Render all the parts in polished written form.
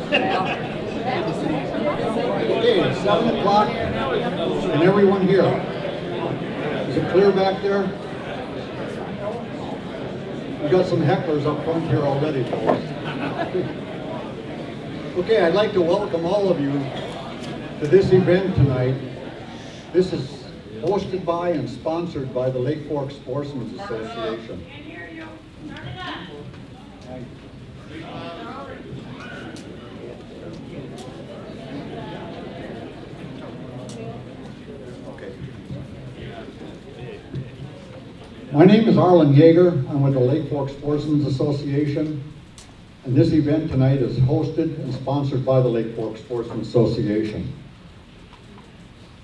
Okay, it's 7 o'clock. Can everyone hear? Is it clear back there? We got some hecklers up front here already, folks. Okay, I'd like to welcome all of you to this event tonight. This is hosted by and sponsored by the Lake Fork Sportsman Association. My name is Arlen Yeager. I'm with the Lake Fork Sportsman Association, and this event tonight is hosted and sponsored by the Lake Fork Sportsman Association.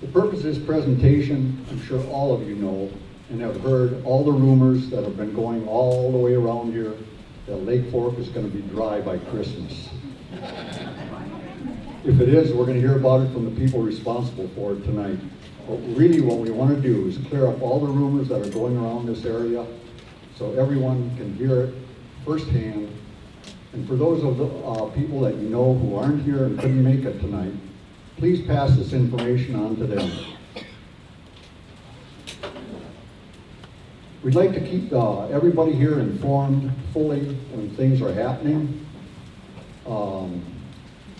The purpose of this presentation, I'm sure all of you know and have heard all the rumors that have been going all the way around here that Lake Fork is going to be dry by Christmas. If it is, we're going to hear about it from the people responsible for it tonight. But really what we want to do is clear up all the rumors that are going around this area so everyone can hear it firsthand. And for those of the people that you know who aren't here and couldn't make it tonight, please pass this information on to them. We'd like to keep everybody here informed fully when things are happening.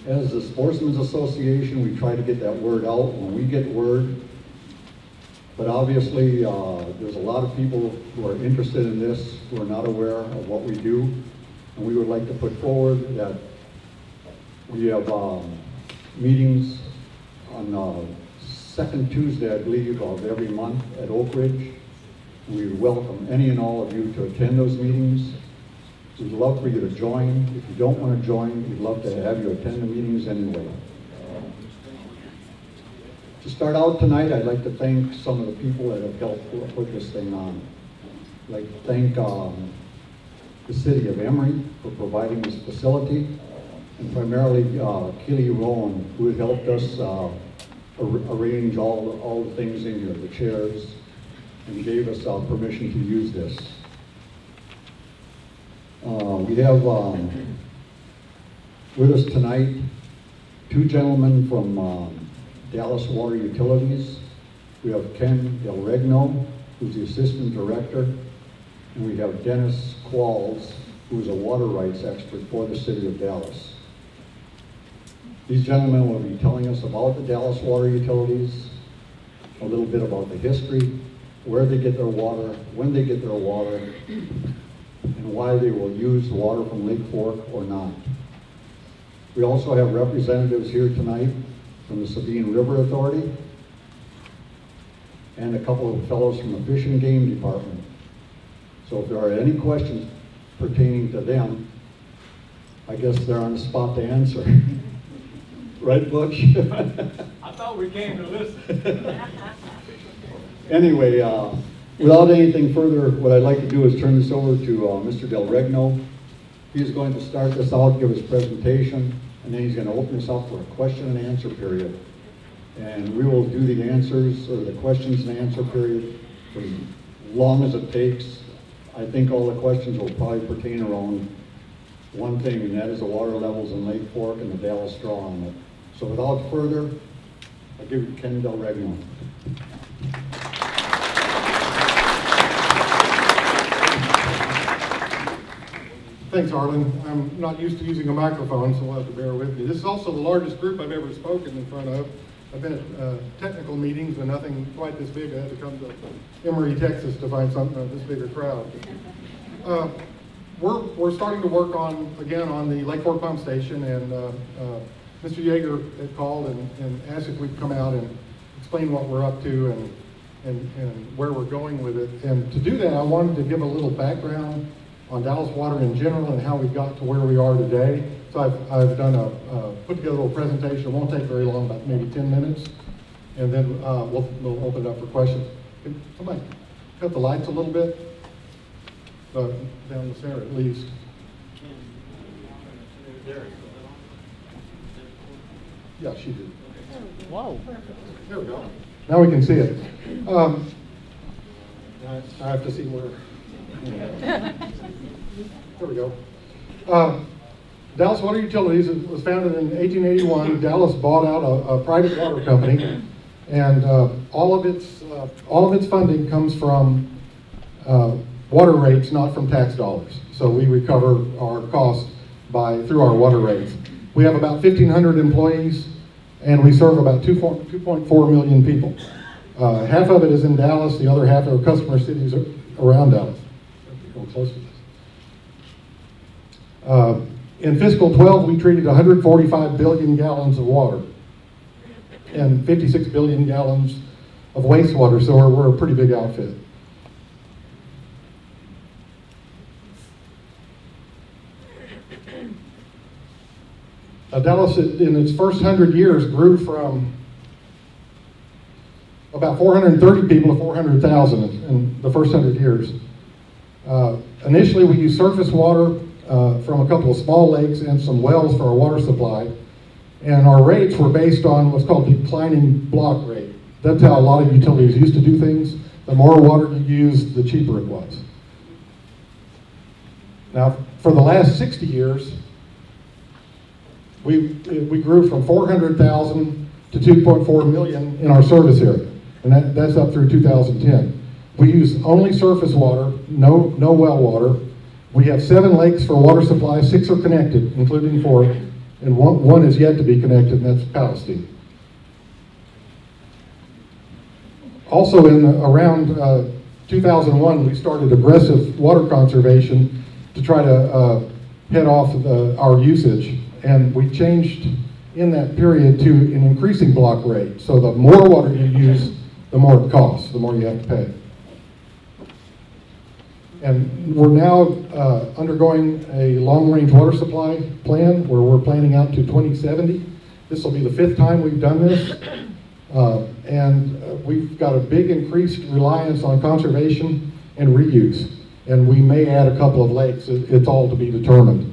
As the Sportsman's Association, we try to get that word out when we get word. But obviously, there's a lot of people who are interested in this, who are not aware of what we do. And we would like to put forward that we have meetings on second Tuesday, I believe, of every month at Oak Ridge. We welcome any and all of you to attend those meetings. We'd love for you to join. If you don't want to join, we'd love to have you attend the meetings anyway. To start out tonight, I'd like to thank some of the people that have helped put this thing on. I'd like to thank the city of Emory for providing this facility, and primarily Keely Rowan, who had helped us arrange all the things in here, the chairs, and gave us permission to use this. We have with us tonight two gentlemen from Dallas Water Utilities. We have Ken Del Regno, who's the Assistant Director, and we have Dennis Qualls, who is a water rights expert for the City of Dallas. These gentlemen will be telling us about the Dallas Water Utilities, a little bit about the history, where they get their water, when they get their water, and why they will use the water from Lake Fork or not. We also have representatives here tonight from the Sabine River Authority and a couple of fellows from the Fish and Game Department. So if there are any questions pertaining to them, I guess they're on the spot to answer. Right, Butch? I thought we came to listen. Anyway, without anything further, what I'd like to do is turn this over to Mr. Del Regno. He's going to start this out, give his presentation, and then he's going to open us up for a question and answer period. And we will do the answers, or the questions and answer period, for as long as it takes. I think all the questions will probably pertain around one thing, and that is the water levels in Lake Fork and the Dallas Straw on it. So without further, I'll give you Ken Del Regno. Thanks, Arlen. I'm not used to using a microphone, so we'll have to bear with me. This is also the largest group I've ever spoken in front of. I've been at technical meetings, but nothing quite this big. I had to come to Emory, Texas to find something this bigger crowd. We're starting to work on the Lake Fork pump station, and Mr. Yeager had called and asked if we'd come out and explain what we're up to and where we're going with it. And to do that, I wanted to give a little background on Dallas Water in general and how we got to where we are today. So I've done put together a little presentation. It won't take very long, about maybe 10 minutes. And then we'll open it up for questions. Can somebody cut the lights a little bit? Down the center at least. Yeah, she did. Whoa. There we go. Now we can see it. I have to see where. There we go. Dallas Water Utilities was founded in 1881. Dallas bought out a private water company, and all of its funding comes from water rates, not from tax dollars. So we recover our costs through our water rates. We have about 1,500 employees, and we serve about 2.4 million people. Half of it is in Dallas, the other half are customer cities around Dallas. Go close to this. In fiscal 12, we treated 145 billion gallons of water and 56 billion gallons of wastewater, so we're a pretty big outfit. Dallas, in its first 100 years, grew from about 430 people to 400,000 in the first 100 years. Initially, we used surface water from a couple of small lakes and some wells for our water supply, and our rates were based on what's called declining block rate. That's how a lot of utilities used to do things. The more water you used, the cheaper it was. Now, for the last 60 years, we grew from 400,000 to 2.4 million in our service area, and that's up through 2010. We use only surface water, no well water. We have 7 lakes for water supply, 6 are connected, including 4, and one is yet to be connected, and that's Palestine. Also, around 2001, we started aggressive water conservation to try to head off our usage. And we changed in that period to an increasing block rate. So the more water you use, the more it costs, the more you have to pay. And we're now undergoing a long-range water supply plan where we're planning out to 2070. This will be the 5th time we've done this. And we've got a big increased reliance on conservation and reuse. And we may add a couple of lakes. It's all to be determined.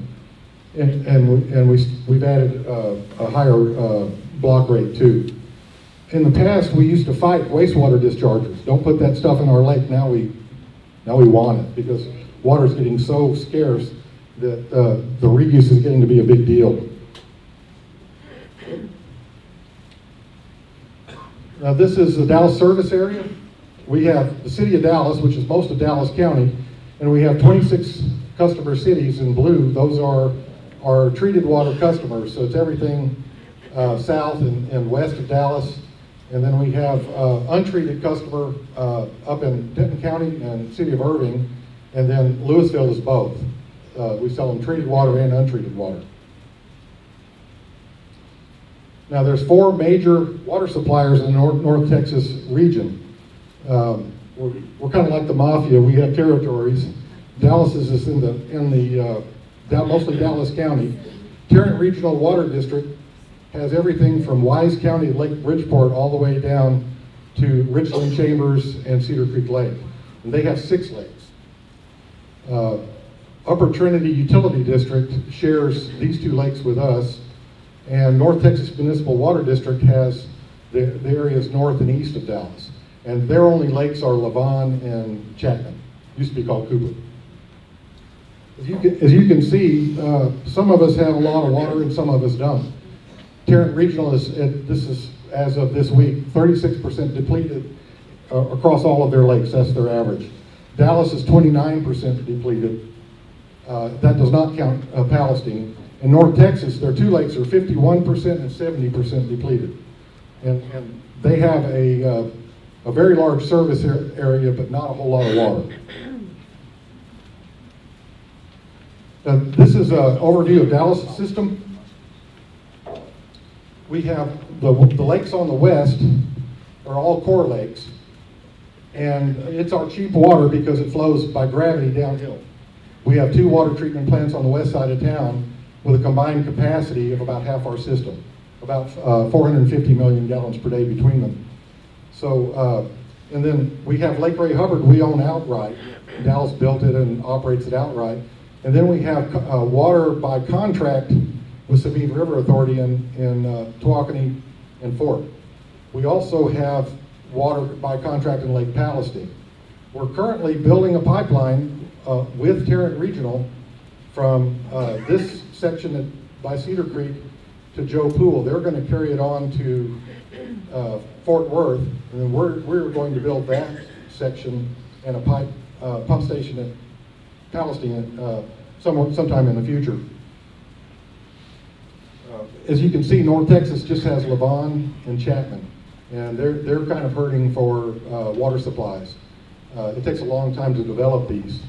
And we've added a higher block rate too. In the past, we used to fight wastewater dischargers. Don't put that stuff in our lake. Now we want it because water is getting so scarce that the reuse is getting to be a big deal. Now this is the Dallas service area. We have the city of Dallas, which is most of Dallas County, and we have 26 customer cities in blue. Those are our treated water customers, so it's everything south and west of Dallas. And then we have untreated customer up in Denton County and city of Irving, and then Louisville is both. We sell them treated water and untreated water. Now there's 4 major water suppliers in the North Texas region. We're kind of like the mafia. We have territories. Dallas is in the mostly Dallas County. Tarrant Regional Water District has everything from Wise County, Lake Bridgeport, all the way down to Richland Chambers and Cedar Creek Lake. And they have 6 lakes. Upper Trinity Utility District shares these 2 lakes with us, and North Texas Municipal Water District has the areas north and east of Dallas. And their only lakes are Lavon and Chapman. Used to be called Cooper. As you can see, some of us have a lot of water and some of us don't. Tarrant Regional this is as of this week, 36% depleted across all of their lakes. That's their average. Dallas is 29% depleted. That does not count Palestine. In North Texas, their 2 lakes are 51% and 70% depleted. And they have a very large service area, but not a whole lot of water. This is an overview of Dallas' system. We have the lakes on the west are all core lakes, and it's our cheap water because it flows by gravity downhill. We have 2 water treatment plants on the west side of town with a combined capacity of about half our system, about 450 million gallons per day between them. So, and then we have Lake Ray Hubbard we own outright. Dallas built it and operates it outright. And then we have water by contract with Sabine River Authority in Tawakoni and Fort. We also have water by contract in Lake Palestine. We're currently building a pipeline with Tarrant Regional from this section by Cedar Creek to Joe Pool. They're going to carry it on to Fort Worth, and then we're going to build that section and a pump station at Palestine sometime in the future. As you can see, North Texas just has Levon and Chapman, and they're kind of hurting for water supplies. It takes a long time to develop these.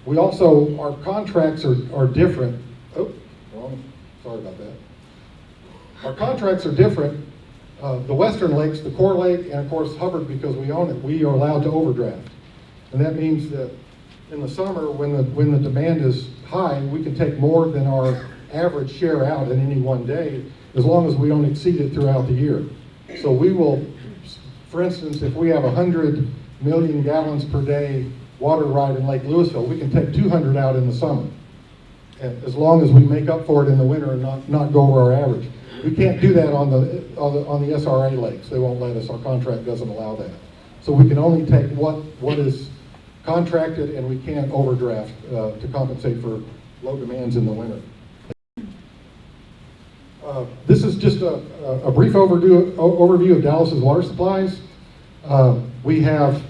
We also, our contracts are different. Oh, wrong. Sorry about that. Our contracts are different. The Western Lakes, the Core Lake, and of course Hubbard, because we own it, we are allowed to overdraft. And that means that in the summer, when the demand is high, we can take more than our average share out in any one day, as long as we don't exceed it throughout the year. So we will, for instance, if we have 100 million gallons per day water right in Lake Louisville, we can take 200 out in the summer, as long as we make up for it in the winter and not go over our average. We can't do that on the SRA lakes. They won't let us. Our contract doesn't allow that. So we can only take what is contracted, and we can't overdraft to compensate for low demands in the winter. This is just a brief overview of Dallas's water supplies. We have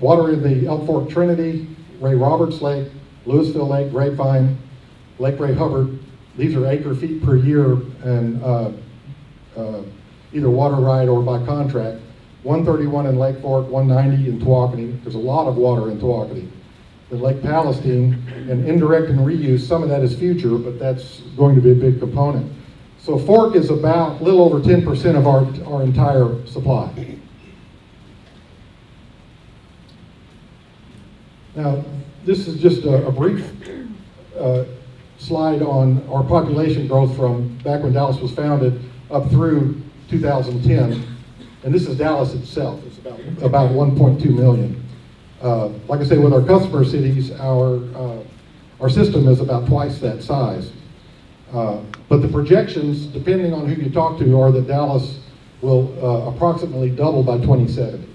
water in the Elk Fork Trinity, Ray Roberts Lake, Louisville Lake, Grapevine, Lake Ray Hubbard. These are acre feet per year, and either water right or by contract. 131 in Lake Fork, 190 in Tawakoni. There's a lot of water in Tawakoni. The Lake Palestine, and indirect and reuse, some of that is future, but that's going to be a big component. So Fork is about a little over 10% of our entire supply. Now, this is just a brief slide on our population growth from back when Dallas was founded up through 2010. And this is Dallas itself. It's about 1.2 million. Like I say, with our customer cities, our system is about twice that size. But the projections, depending on who you talk to, are that Dallas will approximately double by 2070.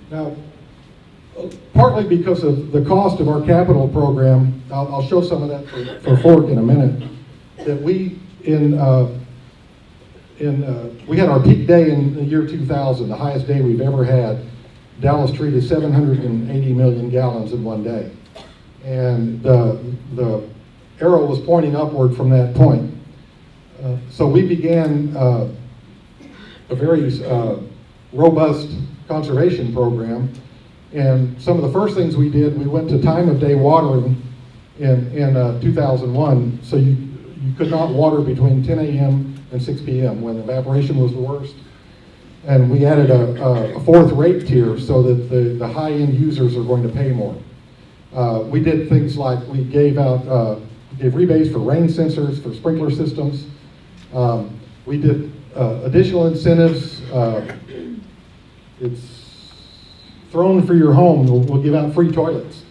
Now, partly because of the cost of our capital program, I'll show some of that for Fork in a minute, that we had our peak day in the year 2000, the highest day we've ever had. Dallas treated 780 million gallons in one day. And the arrow was pointing upward from that point. So we began a very robust conservation program. And some of the first things we did, we went to time of day watering in 2001. So you could not water between 10 a.m. and 6 p.m. when evaporation was the worst. And we added a fourth rate tier so that the high-end users are going to pay more. We did things like we gave rebates for rain sensors, for sprinkler systems. We did additional incentives. It's thrown for your home. We'll give out free toilets.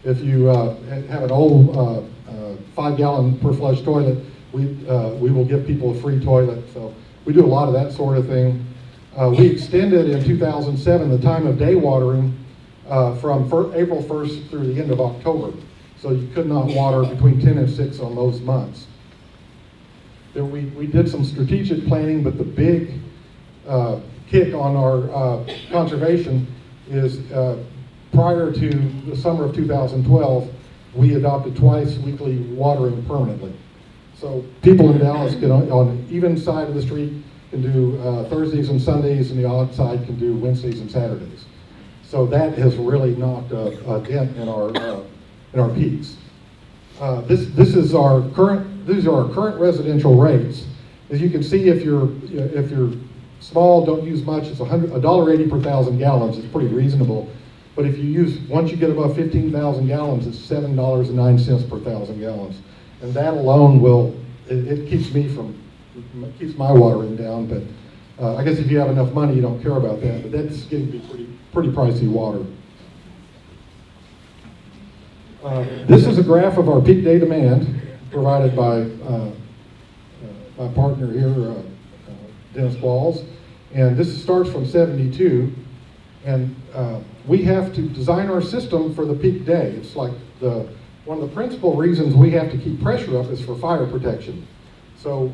If you have an old 5-gallon per flush toilet, we will give people a free toilet. So we do a lot of that sort of thing. We extended in 2007 the time of day watering from April 1st through the end of October. So you could not water between 10 and 6 on those months. Then we did some strategic planning, but the big kick on our conservation is prior to the summer of 2012, we adopted twice weekly watering permanently. So people in Dallas can, on even side of the street, can do Thursdays and Sundays, and the odd side can do Wednesdays and Saturdays. So that has really knocked a dent in our peaks. These are our current residential rates. As you can see, if you're small, don't use much, it's $1.80 per 1,000 gallons. It's pretty reasonable. But if you once you get above 15,000 gallons, it's $7.09 per 1,000 gallons. And that alone it keeps my watering down. But I guess if you have enough money, you don't care about that. But that's getting to be pretty pricey water. This is a graph of our peak day demand provided by my partner here, Dennis Walls. And this starts from 72. And we have to design our system for the peak day. It's like one of the principal reasons we have to keep pressure up is for fire protection. So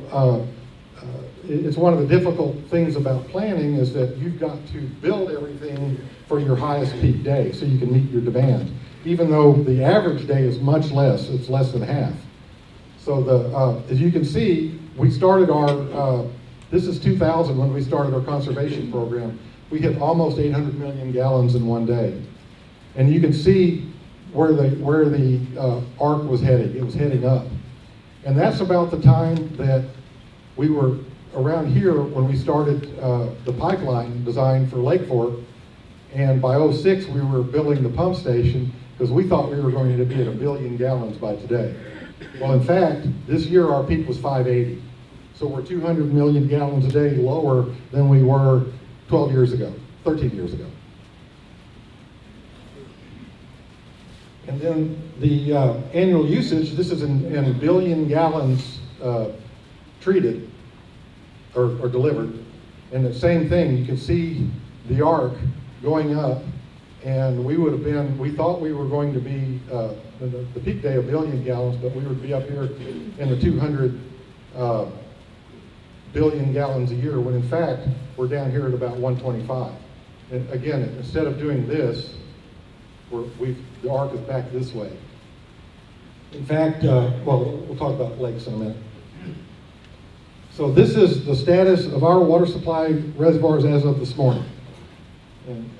it's one of the difficult things about planning is that you've got to build everything for your highest peak day so you can meet your demand. Even though the average day is much less, it's less than half. So as you can see, we started this is 2000 when we started our conservation program. We hit almost 800 million gallons in one day. And you can see where the arc was heading. It was heading up. And that's about the time that we were around here when we started the pipeline design for Lake Fork. And by '06, we were building the pump station because we thought we were going to be at 1 billion gallons by today. Well, in fact, this year our peak was 580. So we're 200 million gallons a day lower than we were 12 years ago, 13 years ago. And then the annual usage, this is in billion gallons treated or delivered. And the same thing, you can see the arc going up, and we thought we were going to be, the peak day 1 billion gallons, but we would be up here in the 200 billion gallons a year, when in fact, we're down here at about 125. And again, instead of doing this, the arc is back this way. In fact, well, we'll talk about lakes in a minute. So this is the status of our water supply reservoirs as of this morning. And,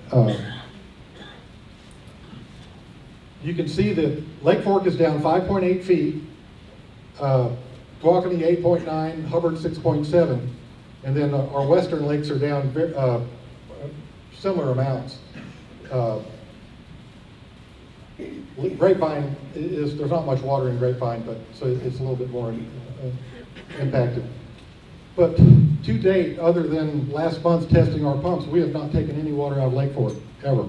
you can see that Lake Fork is down 5.8 feet, Tuolumne 8.9, Hubbard 6.7, and then our western lakes are down similar amounts. Grapevine there's not much water in Grapevine, but so it's a little bit more impacted. But to date, other than last month testing our pumps, we have not taken any water out of Lake Fork, ever.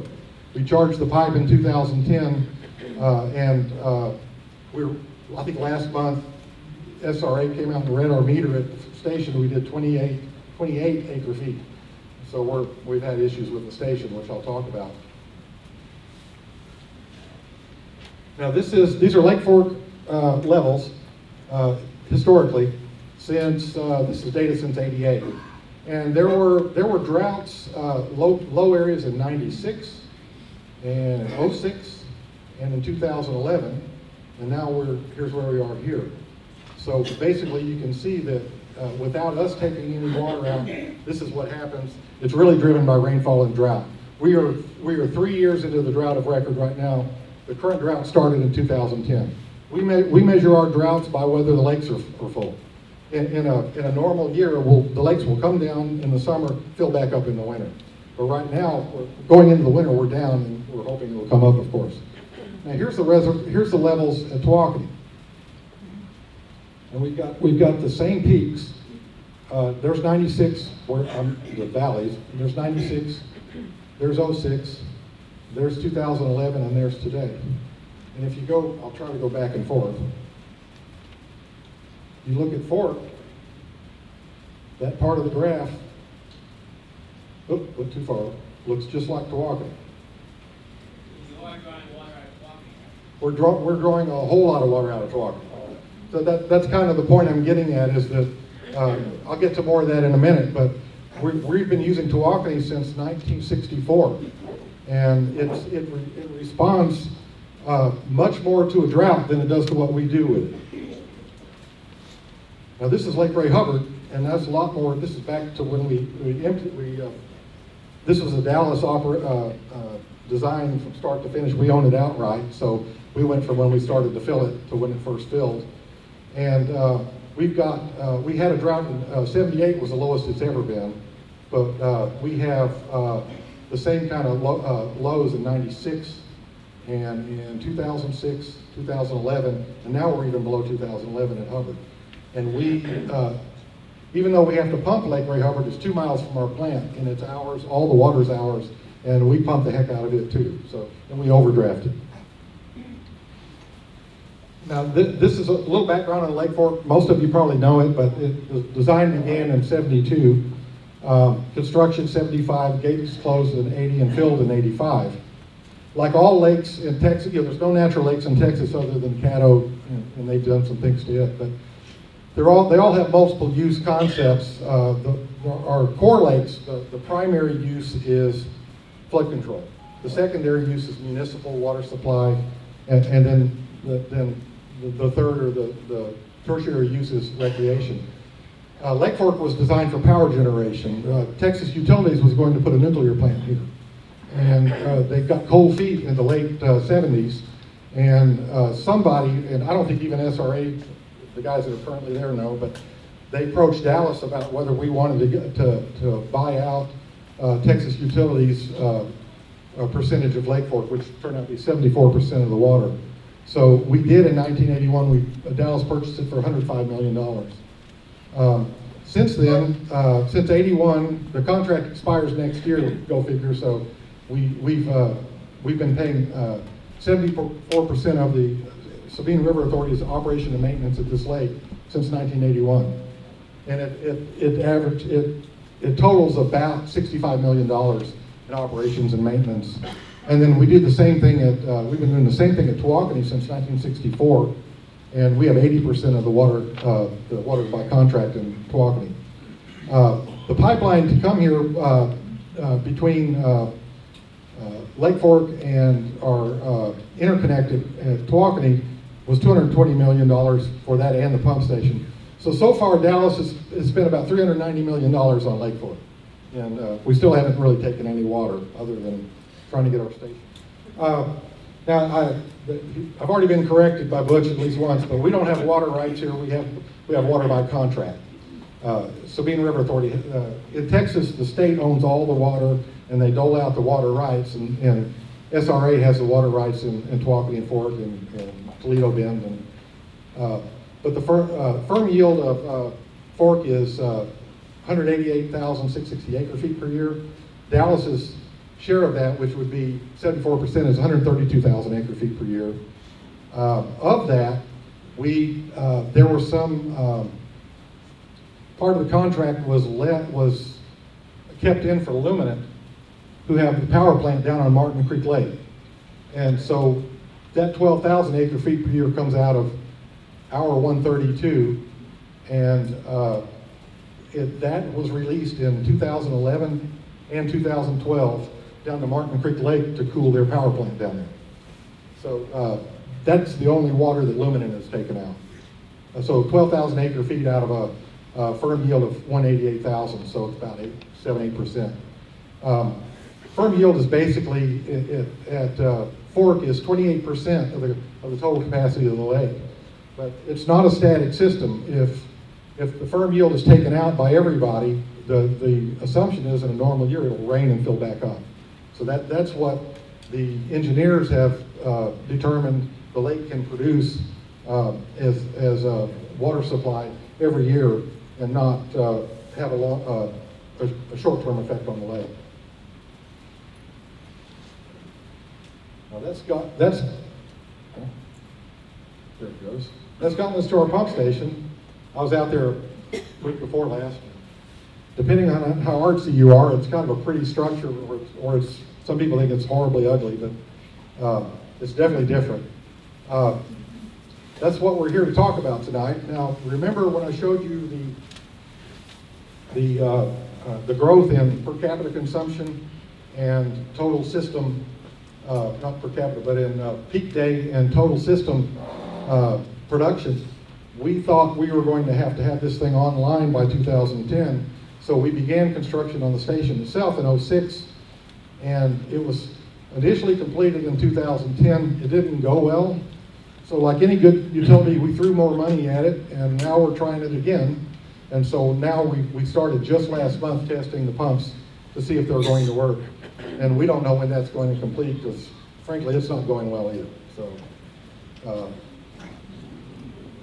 We charged the pipe in 2010, and I think last month, SRA came out and read our meter at the station. We did 28 acre feet. So we've had issues with the station, which I'll talk about. Now these are Lake Fork levels historically since this is data since '88, and there were droughts, low areas in '96 and 06 and in 2011, and now here's where we are here. So basically, you can see that without us taking any water out, this is what happens. It's really driven by rainfall and drought. We are 3 years into the drought of record right now. The current drought started in 2010. We measure our droughts by whether the lakes are full. In a normal year, the lakes will come down in the summer, fill back up in the winter. But right now, going into the winter, we're down, and we're hoping it will come up, of course. Now here's the levels at Tuolumne. And we've got the same peaks. There's 96, the valleys. There's 96, there's 06, there's 2011, and there's today. And if you go, I'll try to go back and forth. You look at Fork, that part of the graph, went too far, looks just like Tuolumne. We're drawing a whole lot of water out of Tuolumne. So that's kind of the point I'm getting at, is that, I'll get to more of that in a minute, but we've been using Tuolumne since 1964. And it responds much more to a drought than it does to what we do with it. Now this is Lake Ray Hubbard, and that's a lot more. This is back to when this was a Dallas design from start to finish. We owned it outright, so we went from when we started to fill it to when it first filled. And we had a drought in '78 was the lowest it's ever been, but we have the same kind of lows in '96 and in 2006, 2011, and now we're even below 2011 at Hubbard. And even though we have to pump Lake Ray Hubbard, it's 2 miles from our plant, and it's ours, all the water's ours, and we pump the heck out of it too. So, and we overdraft it. Now, this is a little background on Lake Fork. Most of you probably know it, but the design began in '72, construction '75, gates closed in '80, and filled in '85. like all lakes in Texas, there's no natural lakes in Texas other than Caddo, and they've done some things to it, but they all have multiple use concepts. Our core lakes, the primary use is flood control. The secondary use is municipal water supply, and then the third or the tertiary use is recreation. Lake Fork was designed for power generation. Texas Utilities was going to put a nuclear plant here, and they got cold feet in the late 70s, and somebody, and I don't think even SRA, the guys that are currently there know, but they approached Dallas about whether we wanted to buy out Texas Utilities' a percentage of Lake Fork, which turned out to be 74% of the water. So we did in 1981, Dallas purchased it for $105 million. Since then, since 81, the contract expires next year, go figure, so we've been paying 74% of the Sabine River Authority's operation and maintenance at this lake since 1981. And it totals about $65 million in operations and maintenance. And then we did the same thing we've been doing the same thing at Tawakoni since 1964, and we have 80% of the water by contract in Tawakoni. The pipeline to come here between Lake Fork and our interconnected at Tawakoni was $220 million for that and the pump station. So far Dallas has spent about $390 million on Lake Fork, and we still haven't really taken any water other than trying to get our station. Now, I've already been corrected by Butch at least once, but we don't have water rights here. We have water by contract. Sabine River Authority. In Texas, the state owns all the water, and they dole out the water rights, and SRA has the water rights in Tawakoni and Fork and Toledo Bend. But the firm yield of Fork is 188,660 acre feet per year. Dallas's share of that, which would be 74%, is 132,000 acre feet per year. Of that, there were some part of the contract was kept in for Luminant, who have the power plant down on Martin Creek Lake, and so that 12,000 acre feet per year comes out of our 132, and that was released in 2011 and 2012 down to Martin Creek Lake to cool their power plant down there. So that's the only water that Luminant has taken out. So 12,000 acre feet out of a firm yield of 188,000, so it's about 7-8%. Firm yield is basically at Fork is 28% of the total capacity of the lake, but it's not a static system. If the firm yield is taken out by everybody, the assumption is in a normal year it'll rain and fill back up. So that's what the engineers have determined the lake can produce as a water supply every year, and not have a short-term effect on the lake. Now there it goes. That's gotten us to our pump station. I was out there week before last. Depending on how artsy you are, it's kind of a pretty structure, or it's, some people think it's horribly ugly, but it's definitely different. That's what we're here to talk about tonight. Now, remember when I showed you the growth in per capita consumption and total system, not per capita, but in peak day and total system production, we thought we were going to have this thing online by 2010. So we began construction on the station itself in 06, and it was initially completed in 2010. It didn't go well. So like any good utility, we threw more money at it, and now we're trying it again. And so now we started just last month testing the pumps to see if they're going to work. And we don't know when that's going to complete, because frankly, it's not going well either. So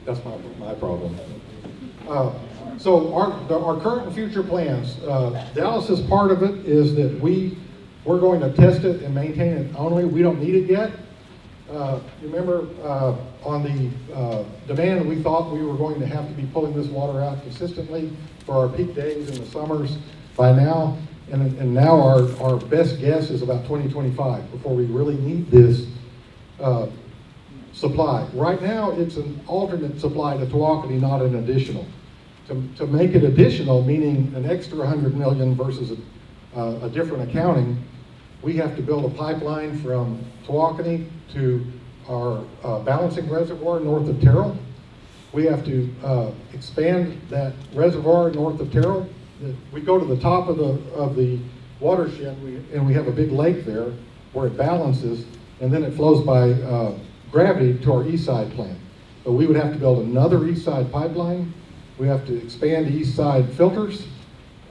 that's my problem. So our current and future plans, Dallas's part of it is that we're going to test it and maintain it only. We don't need it yet. Remember, on the demand, we thought we were going to have to be pulling this water out consistently for our peak days in the summers. By now, And now our best guess is about 2025 before we really need this supply. Right now, it's an alternate supply to Tawakoni, not an additional. To make it additional, meaning an extra 100 million versus a different accounting, we have to build a pipeline from Tawakoni to our balancing reservoir north of Terrell. We have to expand that reservoir north of Terrell. We go to the top of the watershed, and we have a big lake there where it balances, and then it flows by gravity to our east side plant. But we would have to build another east side pipeline. We have to expand east side filters.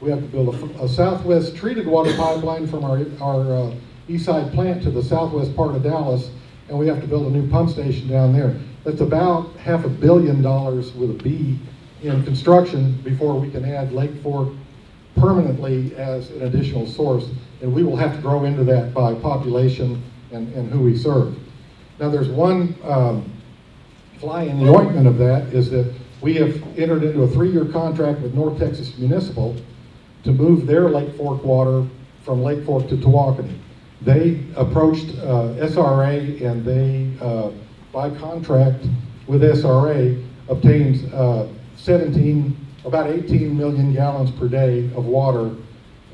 We have to build a southwest treated water pipeline from our east side plant to the southwest part of Dallas, and we have to build a new pump station down there. That's about $500 million with a B in construction before we can add Lake Fork permanently as an additional source, and we will have to grow into that by population and who we serve. Now there's one fly in the ointment of that, is that we have entered into a 3-year contract with North Texas Municipal to move their Lake Fork water from Lake Fork to Tawakoni. They approached SRA, and they, by contract with SRA, obtained about 18 million gallons per day of water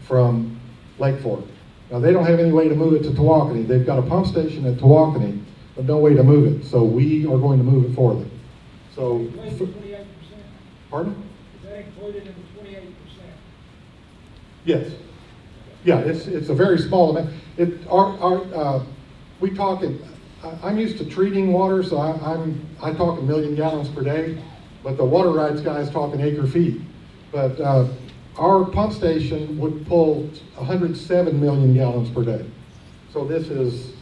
from Lake Fork. Now they don't have any way to move it to Tawakoni. They've got a pump station at Tawakoni, but no way to move it. So we are going to move it for them. So, 28%. pardon? Is that included in the 28%? Yes. Yeah, it's a very small amount. We talk I'm used to treating water, so I talk 1 million gallons per day, but the water rights guys talk in acre feet. But our pump station would pull 107 million gallons per day. So this is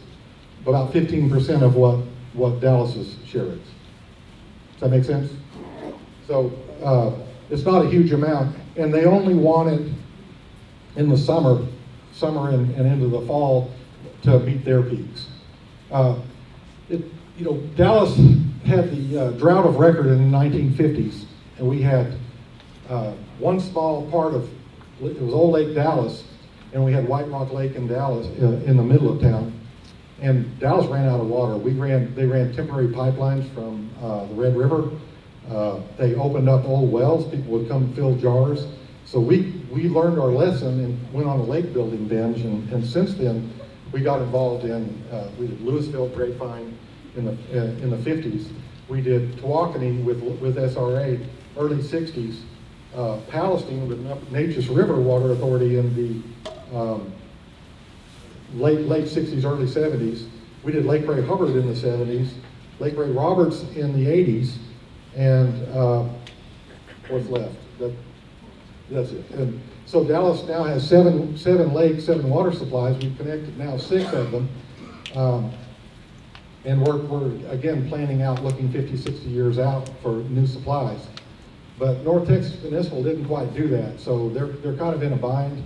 about 15% of what Dallas's share is. Does that make sense? So it's not a huge amount, and they only want it in the summer and into the fall to meet their peaks. Dallas had the drought of record in the 1950s, and we had one small part of it was Old Lake Dallas, and we had White Rock Lake in Dallas in the middle of town, and Dallas ran out of water. They ran temporary pipelines from the Red River. They opened up old wells. People would come fill jars. So we learned our lesson and went on a lake building binge, and since then we got involved in we did Louisville Grapevine in the 50s. We did Tawakoni with SRA early 60s. Palestine with Nature's River Water Authority in the late 60s, early 70s. We did Lake Ray Hubbard in the 70s, Lake Ray Roberts in the 80s, and what's left? That's it. And so Dallas now has seven lakes, 7 water supplies. We've connected now 6 of them. And we're again planning out, looking 50, 60 years out for new supplies. But North Texas Municipal didn't quite do that, so they're kind of in a bind.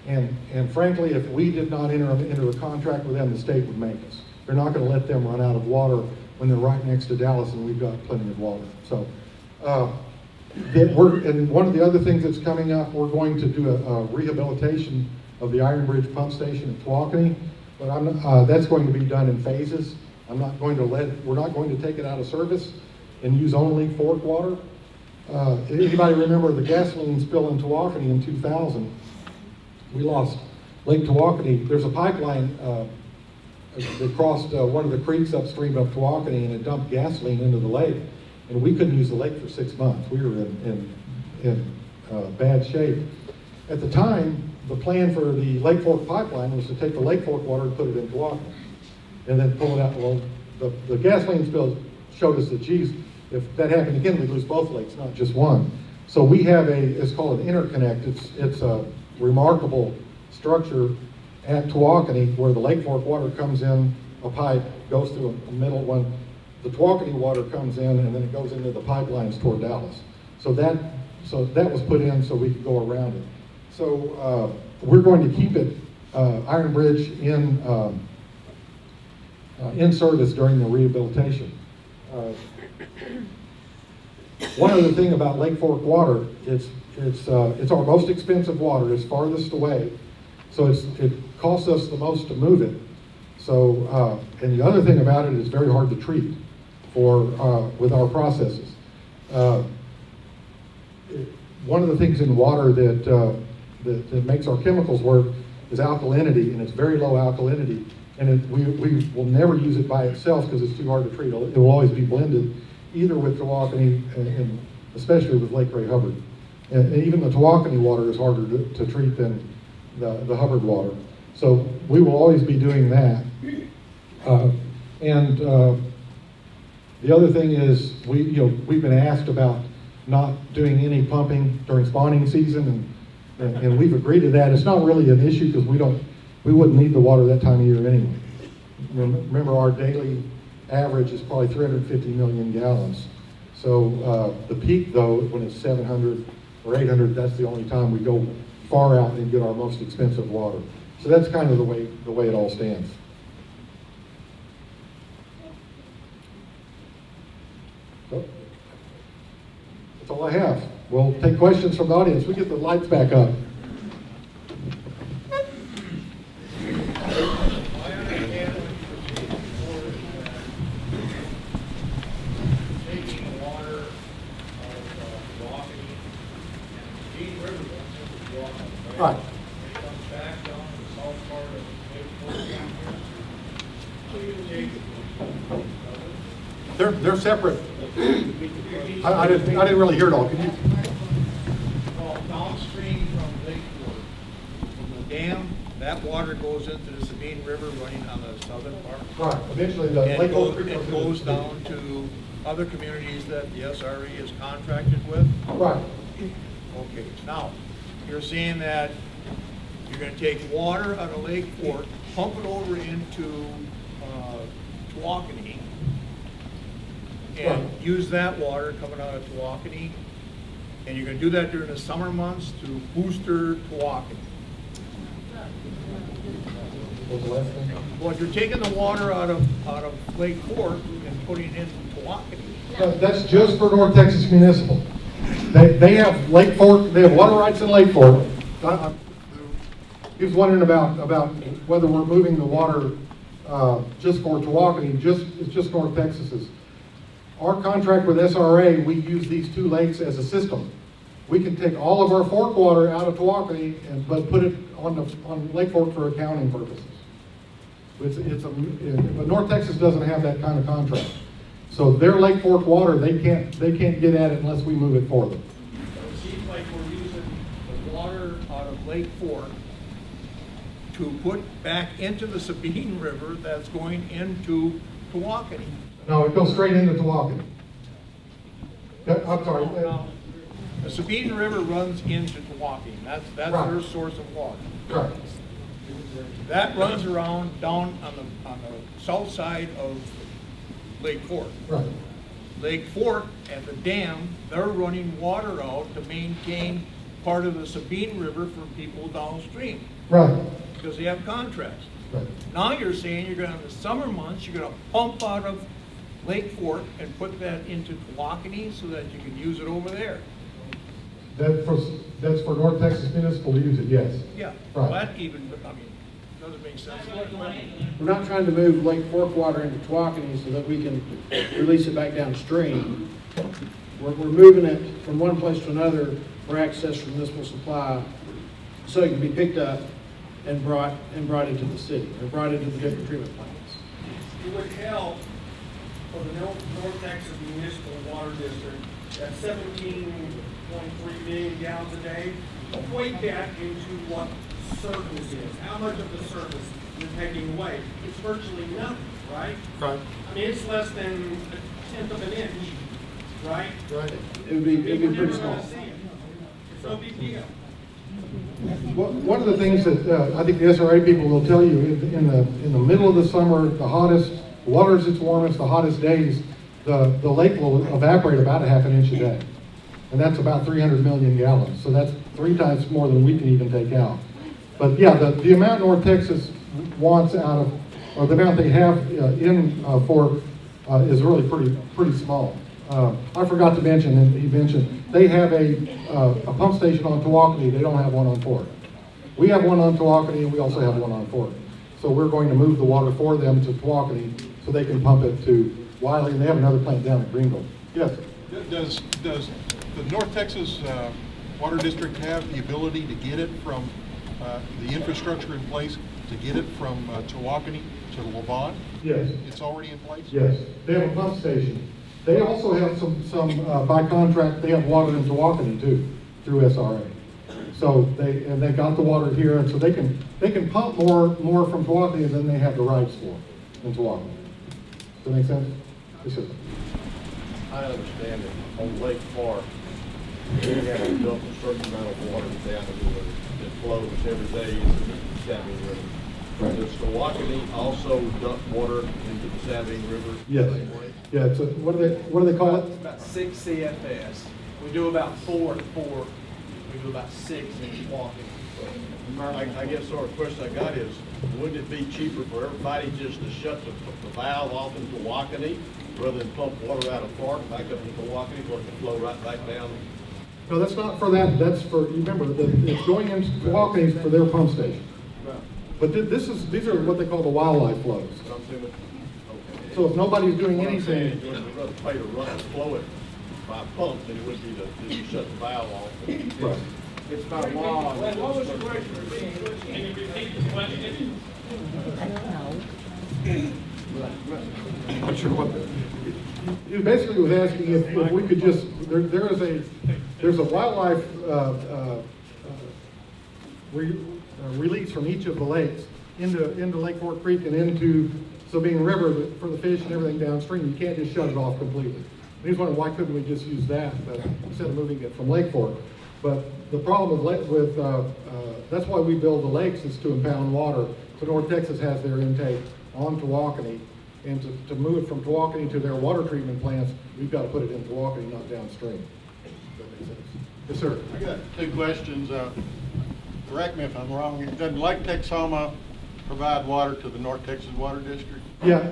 And frankly, if we did not enter into a contract with them, the state would make us. They're not going to let them run out of water when they're right next to Dallas and we've got plenty of water. So, and one of the other things that's coming up, we're going to do a rehabilitation of the Iron Bridge pump station at Tawakoni, but that's going to be done in phases. We're not going to take it out of service and use only Fork water. Anybody remember the gasoline spill in Tawakoni in 2000? We lost Lake Tawakoni. There's a pipeline that crossed one of the creeks upstream of Tawakoni, and it dumped gasoline into the lake. And we couldn't use the lake for 6 months. We were in bad shape. At the time, the plan for the Lake Fork pipeline was to take the Lake Fork water and put it in Tawakoni, and then pull it out. Well, the gasoline spill showed us that, geez, if that happened again, we'd lose both lakes, not just one. So we have it's called an interconnect. It's a remarkable structure at Tawakoni where the Lake Fork water comes in a pipe, goes through a middle one. The Tawakoni water comes in, and then it goes into the pipelines toward Dallas. So that was put in so we could go around it. So we're going to keep it Iron Bridge in service during the rehabilitation. One other thing about Lake Fork water, it's our most expensive water. It's farthest away. So it costs us the most to move it. So, and the other thing about it is very hard to treat with our processes. One of the things in water that makes our chemicals work is alkalinity, and it's very low alkalinity. And we will never use it by itself because it's too hard to treat. It will always be blended either with Tawakoni and especially with Lake Ray Hubbard. And even the Tawakoni water is harder to treat than the Hubbard water. So we will always be doing that. The other thing is we've been asked about not doing any pumping during spawning season, and we've agreed to that. It's not really an issue because we wouldn't need the water that time of year anyway. Remember, our daily average is probably 350 million gallons. So the peak, though, when it's 700 or 800, that's the only time we go far out and get our most expensive water. So that's kind of the way it all stands. So, that's all I have. We'll take questions from the audience. We get the lights back up. Right. It comes back down to the south part of Lake Fork down here. So you take They're separate. I didn't really hear it all. Can you? well, downstream from Lake Fork, from the dam, that water goes into the Sabine River running on the southern part. Right. Eventually, the And Lake Fork Creek it goes down to other communities that the SRE is contracted with. Right. Okay, now, you're saying that you're gonna take water out of Lake Fork, pump it over into Tawakoni, and Right. use that water coming out of Tawakoni, and you're gonna do that during the summer months to booster Tawakoni. What was the last thing? Well, if you're taking the water out of Lake Fork and putting it into Tawakoni, No, that's just for North Texas Municipal. They have Lake Fork, they have water rights in Lake Fork. He was wondering about whether we're moving the water just for Tawakoni, it's just North Texas's. Our contract with SRA, we use these two lakes as a system. We can take all of our Fork water out of Tawakoni but put it on Lake Fork for accounting purposes. But North Texas doesn't have that kind of contract. So their Lake Fork water, they can't get at it unless we move it for them. it seems like we're using the water out of Lake Fork to put back into the Sabine River that's going into Tawakoni. No, it goes straight into Tawakoni. I'm sorry. Now, the Sabine River runs into Tawakoni. That's Right. their source of water. Right. That runs around down on the south side of Lake Fork. Right. Lake Fork at the dam, they're running water out to maintain part of the Sabine River for people downstream Right. because they have contracts. Right. Now you're saying you're gonna, in the summer months, you're gonna pump out of Lake Fork and put that into Tawakoni so that you can use it over there. That's for North Texas Municipal to use it, yes. Yeah, Right. that even, doesn't make sense. We're not trying to move Lake Fork water into Tawakoni so that we can release it back downstream. We're moving it from one place to another for access from municipal supply, so it can be picked up and brought into the city, or brought into the different treatment plants. It would help for the North Texas Municipal Water District, at 17.3 million gallons a day, equate that into what surface is. How much of the surface you're taking away? It's virtually nothing, right? Right. I mean, it's less than 1/10 of an inch, right? Right. It'd be We're pretty never small. gonna see it. It's no big deal. One of the things that I think the SRA people will tell you, in the middle of the summer, the hottest, the water's its warmest, the hottest days, the lake will evaporate about 1/2 inch a day. And that's about 300 million gallons. So that's 3 times more than we can even take out. But yeah, the amount North Texas wants out of, or the amount they have in Fork is really pretty small. I forgot to mention, and he mentioned, they have a pump station on Tawakoni, they don't have one on Fork. We have one on Tawakoni, and we also have one on Fork. So we're going to move the water for them to Tawakoni so they can pump it to Wiley, and they have another plant down at Greenville. Yes? Does the North Texas Water District have the ability to get it from, the infrastructure in place to get it from Tawakoni to Levon? Yes. It's already in place? Yes, they have a pump station. They also have some by contract, they have water in Tawakoni too, through SRA. So they got the water here, and so they can pump more from Tawakoni than they have the rights for in Tawakoni. Does that make sense? Yes, sir. I understand it. On Lake Park, we have to dump a certain amount of water down the river that flows every day into the Sabine River. Right. Does Tawakoni also dump water into the Sabine River? the Yes. same way? Yeah, it's what do they call it? About 6 CFS. We do about 4 at Fort. We do about 6 in walking. I guess sort of question I got is, wouldn't it be cheaper for everybody just to shut the valve off in Tawakoni rather than pump water out of Park back up into Tawakoni so it can flow right back down? No, that's not for that. That's for, you remember, it's going into Tawakoni for their pump station. But these are what they call the wildlife flows. So I'm assuming, okay. So if nobody's doing What I'm saying anything, is, we'd rather pay to run and flow it by pump than it would be to shut the valve off. right. It's by law. Glenn, what was the question? Can you repeat the question? I'm not sure what he basically was asking if we could just, there's a wildlife release from each of the lakes into Lake Fork Creek and into Sabine River for the fish and everything downstream. You can't just shut it off completely. He was wondering, why couldn't we just use that instead of moving it from Lake Fork? But the problem with that's why we build the lakes, is to impound water. So North Texas has their intake on Tawakoni, and to move it from Tawakoni to their water treatment plants, we've got to put it in Tawakoni, not downstream. Does that make sense? Yes, sir. I got two questions. Correct me if I'm wrong. Doesn't Lake Texoma provide water to the North Texas Water District? Yeah,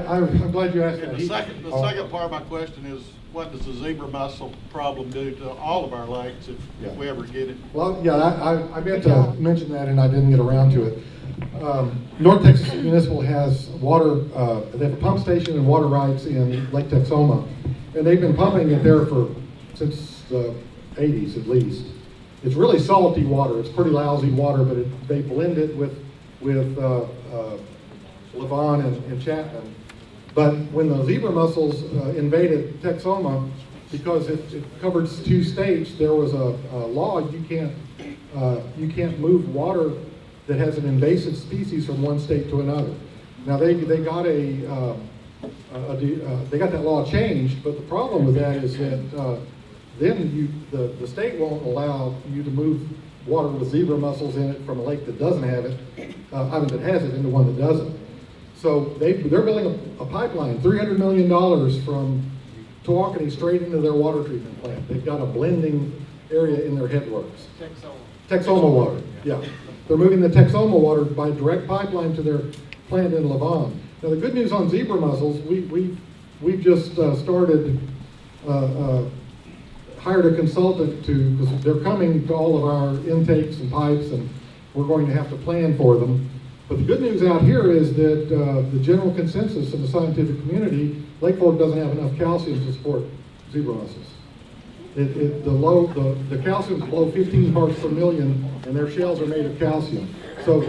I'm glad you asked that. And the second part of my question is, what does the zebra mussel problem do to all of our lakes if we ever get it? Well, yeah, I meant to mention that and I didn't get around to it. North Texas Municipal has water, they have a pump station and water rights in Lake Texoma, and they've been pumping it there since the 80s at least. It's really salty water. It's pretty lousy water, but they blend it with Levon and Chapman. But when the zebra mussels invaded Texoma, because it covered 2 states, there was a law: you can't move water that has an invasive species from one state to another. Now they got they got that law changed, but the problem with that is that then the state won't allow you to move water with zebra mussels in it from a lake that doesn't have it, that has it, into one that doesn't. So they're building a pipeline, $300 million from Tawakoni straight into their water treatment plant. They've got a blending area in their headworks. Texoma water, yeah. They're moving the Texoma water by direct pipeline to their plant in Levon. Now the good news on zebra mussels, we've just started, hired a consultant because they're coming to all of our intakes and pipes, and we're going to have to plan for them. But the good news out here is that the general consensus of the scientific community, Lake Fork doesn't have enough calcium to support zebra mussels. The calcium's below 15 parts per million, and their shells are made of calcium. So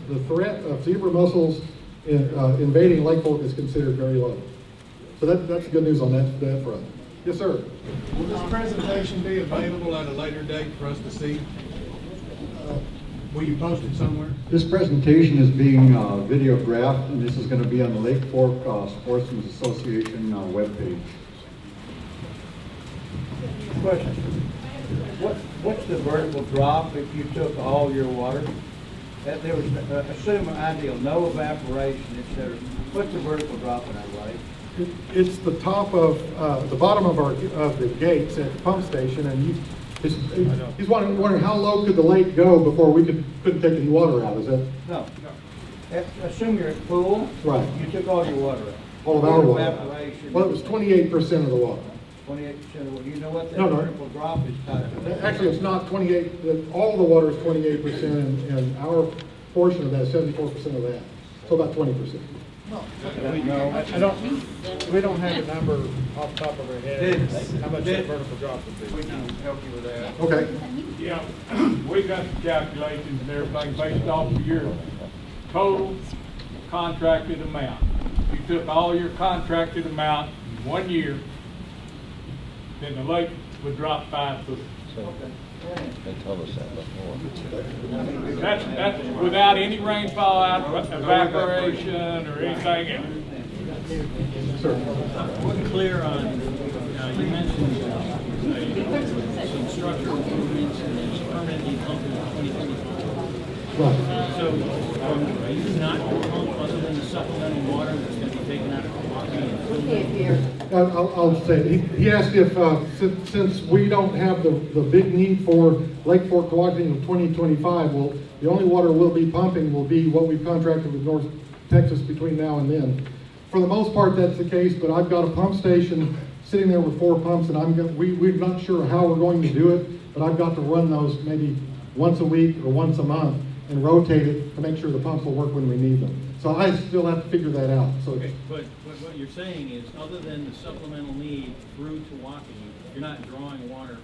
the threat of zebra mussels invading Lake Fork is considered very low. So that's good news on that front. Yes, sir. Will this presentation be available at a later date for us to see? Will you post it somewhere? This presentation is being videographed, and this is going to be on the Lake Fork Sportsman Association webpage. Question. What's the vertical drop if you took all your water? That there was, assume an ideal, no evaporation, etc. What's the vertical drop in our lake? It's the top of the bottom of the gates at the pump station, and he's wondering how low could the lake go before we couldn't take any water out. Is that? No. Assume you're at the pool. Right. You took all your water out. All of our water. Evaporation. Well, it was 28% of the water. 28%, you know what that No, no. vertical drop is calculated? Actually, it's not 28, all the water is 28%, and our portion of that is 74% of that, so about 20%. I don't, we don't have a number off the top of our head, how much that vertical drop would be. We can help you with that. Okay, Yeah, we got the calculations and everything based off of your total contracted amount. You took all your contracted amount in 1 year, then the lake would drop 5 foot. They told us that before. That's without any rainfall, evaporation, or anything else. Wasn't clear on, you mentioned some structural improvements and there's permanently pumping in 2025. right. So are you not going to pump other than the supplemental water that's going to be taken out of the water? I'll say, he asked if, since we don't have the big need for Lake Fork Cooperative in 2025, well, the only water we'll be pumping will be what we've contracted with North Texas between now and then. For the most part, that's the case, but I've got a pump station sitting there with 4 pumps, and we're not sure how we're going to do it, but I've got to run those maybe once a week or once a month and rotate it to make sure the pumps will work when we need them. So I still have to figure that out. So Okay, but what you're saying is, other than the supplemental need through Tawakoni, you're not drawing water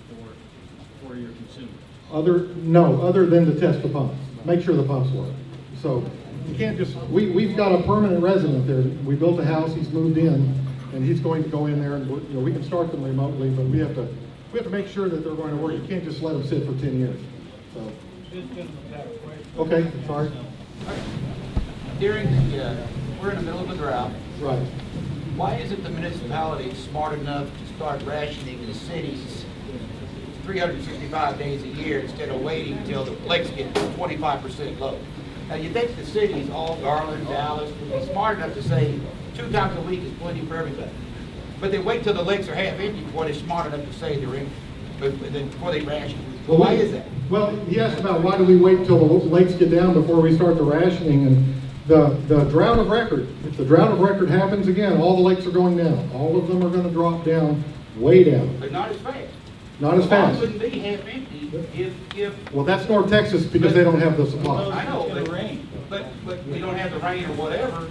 for your consumers? other than to test the pumps, make sure the pumps work. So you can't just, we've got a permanent resident there. We built a house, he's moved in, and he's going to go in there, and we can start them remotely, but we have to make sure that they're going to work. You can't just let them sit for 10 years. So. Okay, sorry. During we're in the middle of a drought. Right. Why isn't the municipality smart enough to start rationing the cities 365 days a year instead of waiting until the lakes get 25% low? Now, you think the cities, all Garland, Dallas, would be smart enough to say 2 times a week is plenty for everybody. But they wait till the lakes are half empty before they're smart enough to say they're empty, before they ration. Well, why is that? Well, he asked about why do we wait until the lakes get down before we start the rationing, and the drought of record, if the drought of record happens again, all the lakes are going down. All of them are going to drop down, way down. But not as fast. Not as fast. It wouldn't be half empty if. Well, that's North Texas because they don't have the supply. I know, but we don't have the rain or whatever.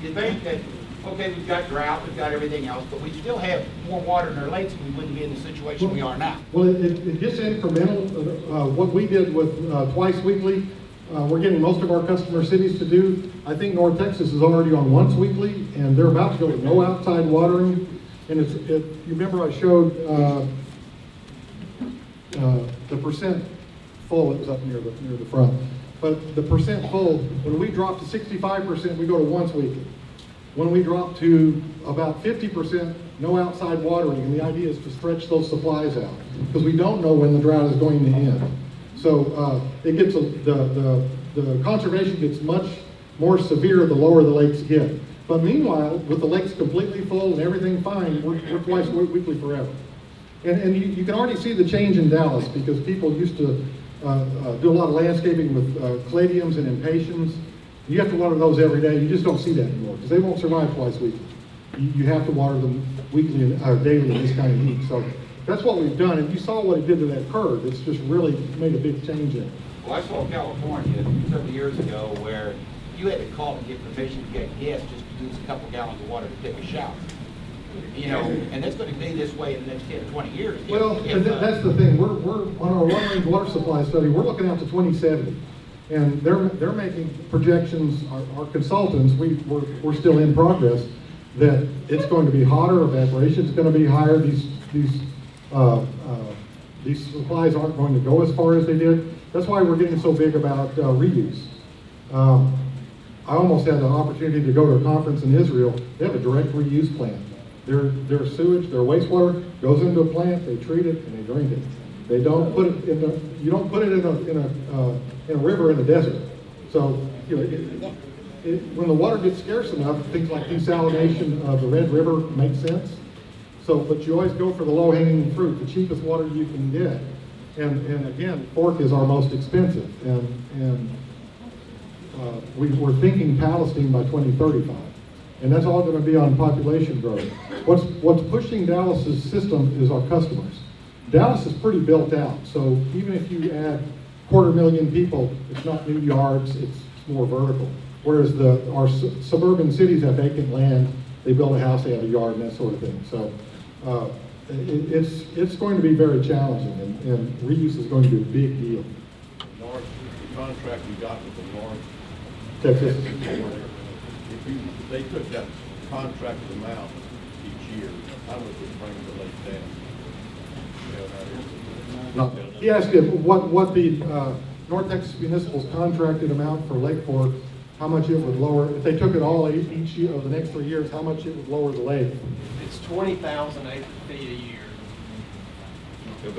You think that, okay, we've got drought, we've got everything else, but we still have more water in our lakes and we wouldn't be in the situation we are now. Well, it gets incremental. What we did with twice weekly, we're getting most of our customer cities to do. I think North Texas is already on once weekly, and they're about to go to no outside watering. And you remember I showed the percent full. It was up near the front. But the percent full, when we drop to 65%, we go to once weekly. When we drop to about 50%, no outside watering, and the idea is to stretch those supplies out because we don't know when the drought is going to end. So it gets the conservation gets much more severe the lower the lakes get. But meanwhile, with the lakes completely full and everything fine, we're twice weekly forever. And you can already see the change in Dallas because people used to do a lot of landscaping with caladiums and impatiens. You have to water those every day. You just don't see that anymore because they won't survive twice weekly. You have to water them weekly and daily in this kind of heat. So that's what we've done. And you saw what it did to that curve. It's just really made a big change in it. Well, I saw California several years ago where you had to call and get permission to get guests just to use a couple gallons of water to take a shower. You know, and it's going to be this way in the next 10 or 20 years. Well, that's the thing. We're on our long-range water supply study. We're looking out to 2070. And they're making projections, our consultants, we're still in progress, that it's going to be hotter, evaporation is going to be higher, these supplies aren't going to go as far as they did. That's why we're getting so big about reuse. I almost had the opportunity to go to a conference in Israel. They have a direct reuse plant. Their sewage, their wastewater goes into a plant, they treat it, and they drink it. They don't put it in you don't put it in a river in the desert. So, you know, when the water gets scarce enough, things like desalination of the Red River make sense. So, but you always go for the low-hanging fruit, the cheapest water you can get. And again, Fork is our most expensive. And we're thinking Palestine by 2035. And that's all gonna be on population growth. What's pushing Dallas's system is our customers. Dallas is pretty built out, so even if you add 250,000 people, it's not new yards, it's more vertical. Whereas our suburban cities have vacant land, they build a house, they have a yard, and that sort of thing. So it's going to be very challenging, and reuse is going to be a big deal. North, the contract you got with the North Texas. if they took that contracted amount each year, how much would it bring the lake down? No. He asked if what the North Texas Municipal's contracted amount for Lake Fork, how much it would lower, if they took it all each year of the next 3 years, how much it would lower the lake. It's 20,000 acre feet a year.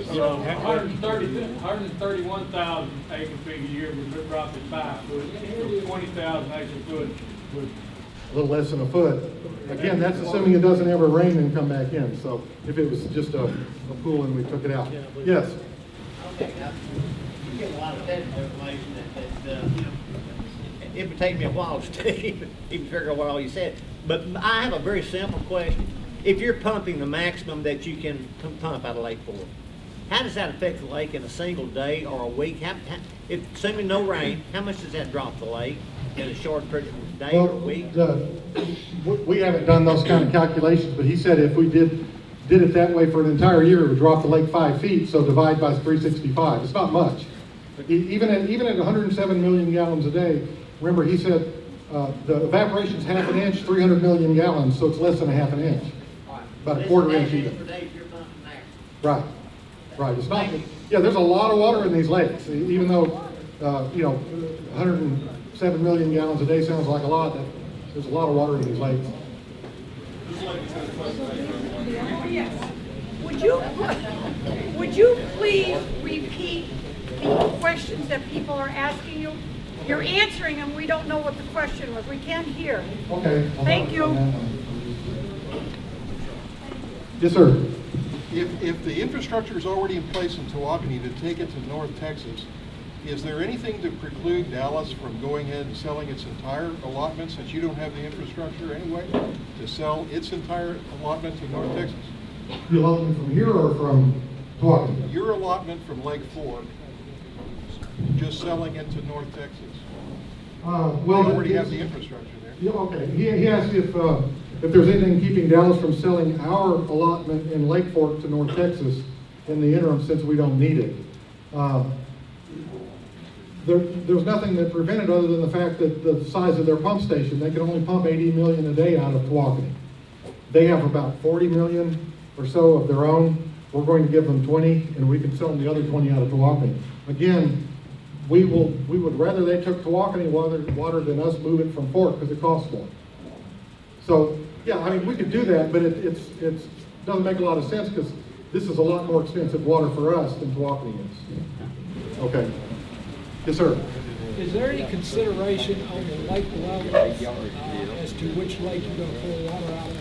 So 131,000 acre feet a year would drop it 5 foot, so 20,000 acre foot would. A little less than a foot. Again, that's assuming it doesn't ever rain and come back in. So if it was just a pool and we took it out. Yes? Okay, now, you get a lot of technical information that you know, it would take me a while to even figure out what all you said. But I have a very simple question. If you're pumping the maximum that you can pump out of Lake Fork, how does that affect the lake in a single day or a week? If assuming no rain, how much does that drop the lake in a short period of day or a week? We haven't done those kind of calculations, but he said if we did it that way for an entire year, it would drop the lake 5 feet, so divide by 365. It's not much. Even at 107 million gallons a day, remember he said the evaporation's half an inch, 300 million gallons, so it's less than a half an inch. About a quarter inch even. Right. Right. It's not. Yeah, there's a lot of water in these lakes, even though 107 million gallons a day sounds like a lot. There's a lot of water in these lakes. Yes. Would you please repeat the questions that people are asking you? You're answering them. We don't know what the question was. We can't hear. Okay. Thank you. Yes, sir. If the infrastructure is already in place in Tawakoni to take it to North Texas, is there anything to preclude Dallas from going ahead and selling its entire allotment, since you don't have the infrastructure anyway, to sell its entire allotment to North Texas? The allotment from here or from Tawakoni? Your allotment from Lake Fork, just selling it to North Texas. Well, you already have the infrastructure there. Yeah, okay. He asked if there's anything keeping Dallas from selling our allotment in Lake Fork to North Texas in the interim, since we don't need it. There's nothing that prevented, other than the fact that the size of their pump station, they can only pump 80 million a day out of Tawakoni. They have about 40 million or so of their own. We're going to give them 20, and we can sell them the other 20 out of Tawakoni. Again, we would rather they took Tawakoni water than us move it from Fork, because it costs more. So, yeah, I mean, we could do that, but it doesn't make a lot of sense, because this is a lot more expensive water for us than Tawakoni is. Okay. Yes, sir. Is there any consideration on the lake level as to which lake you're going to pull water out of?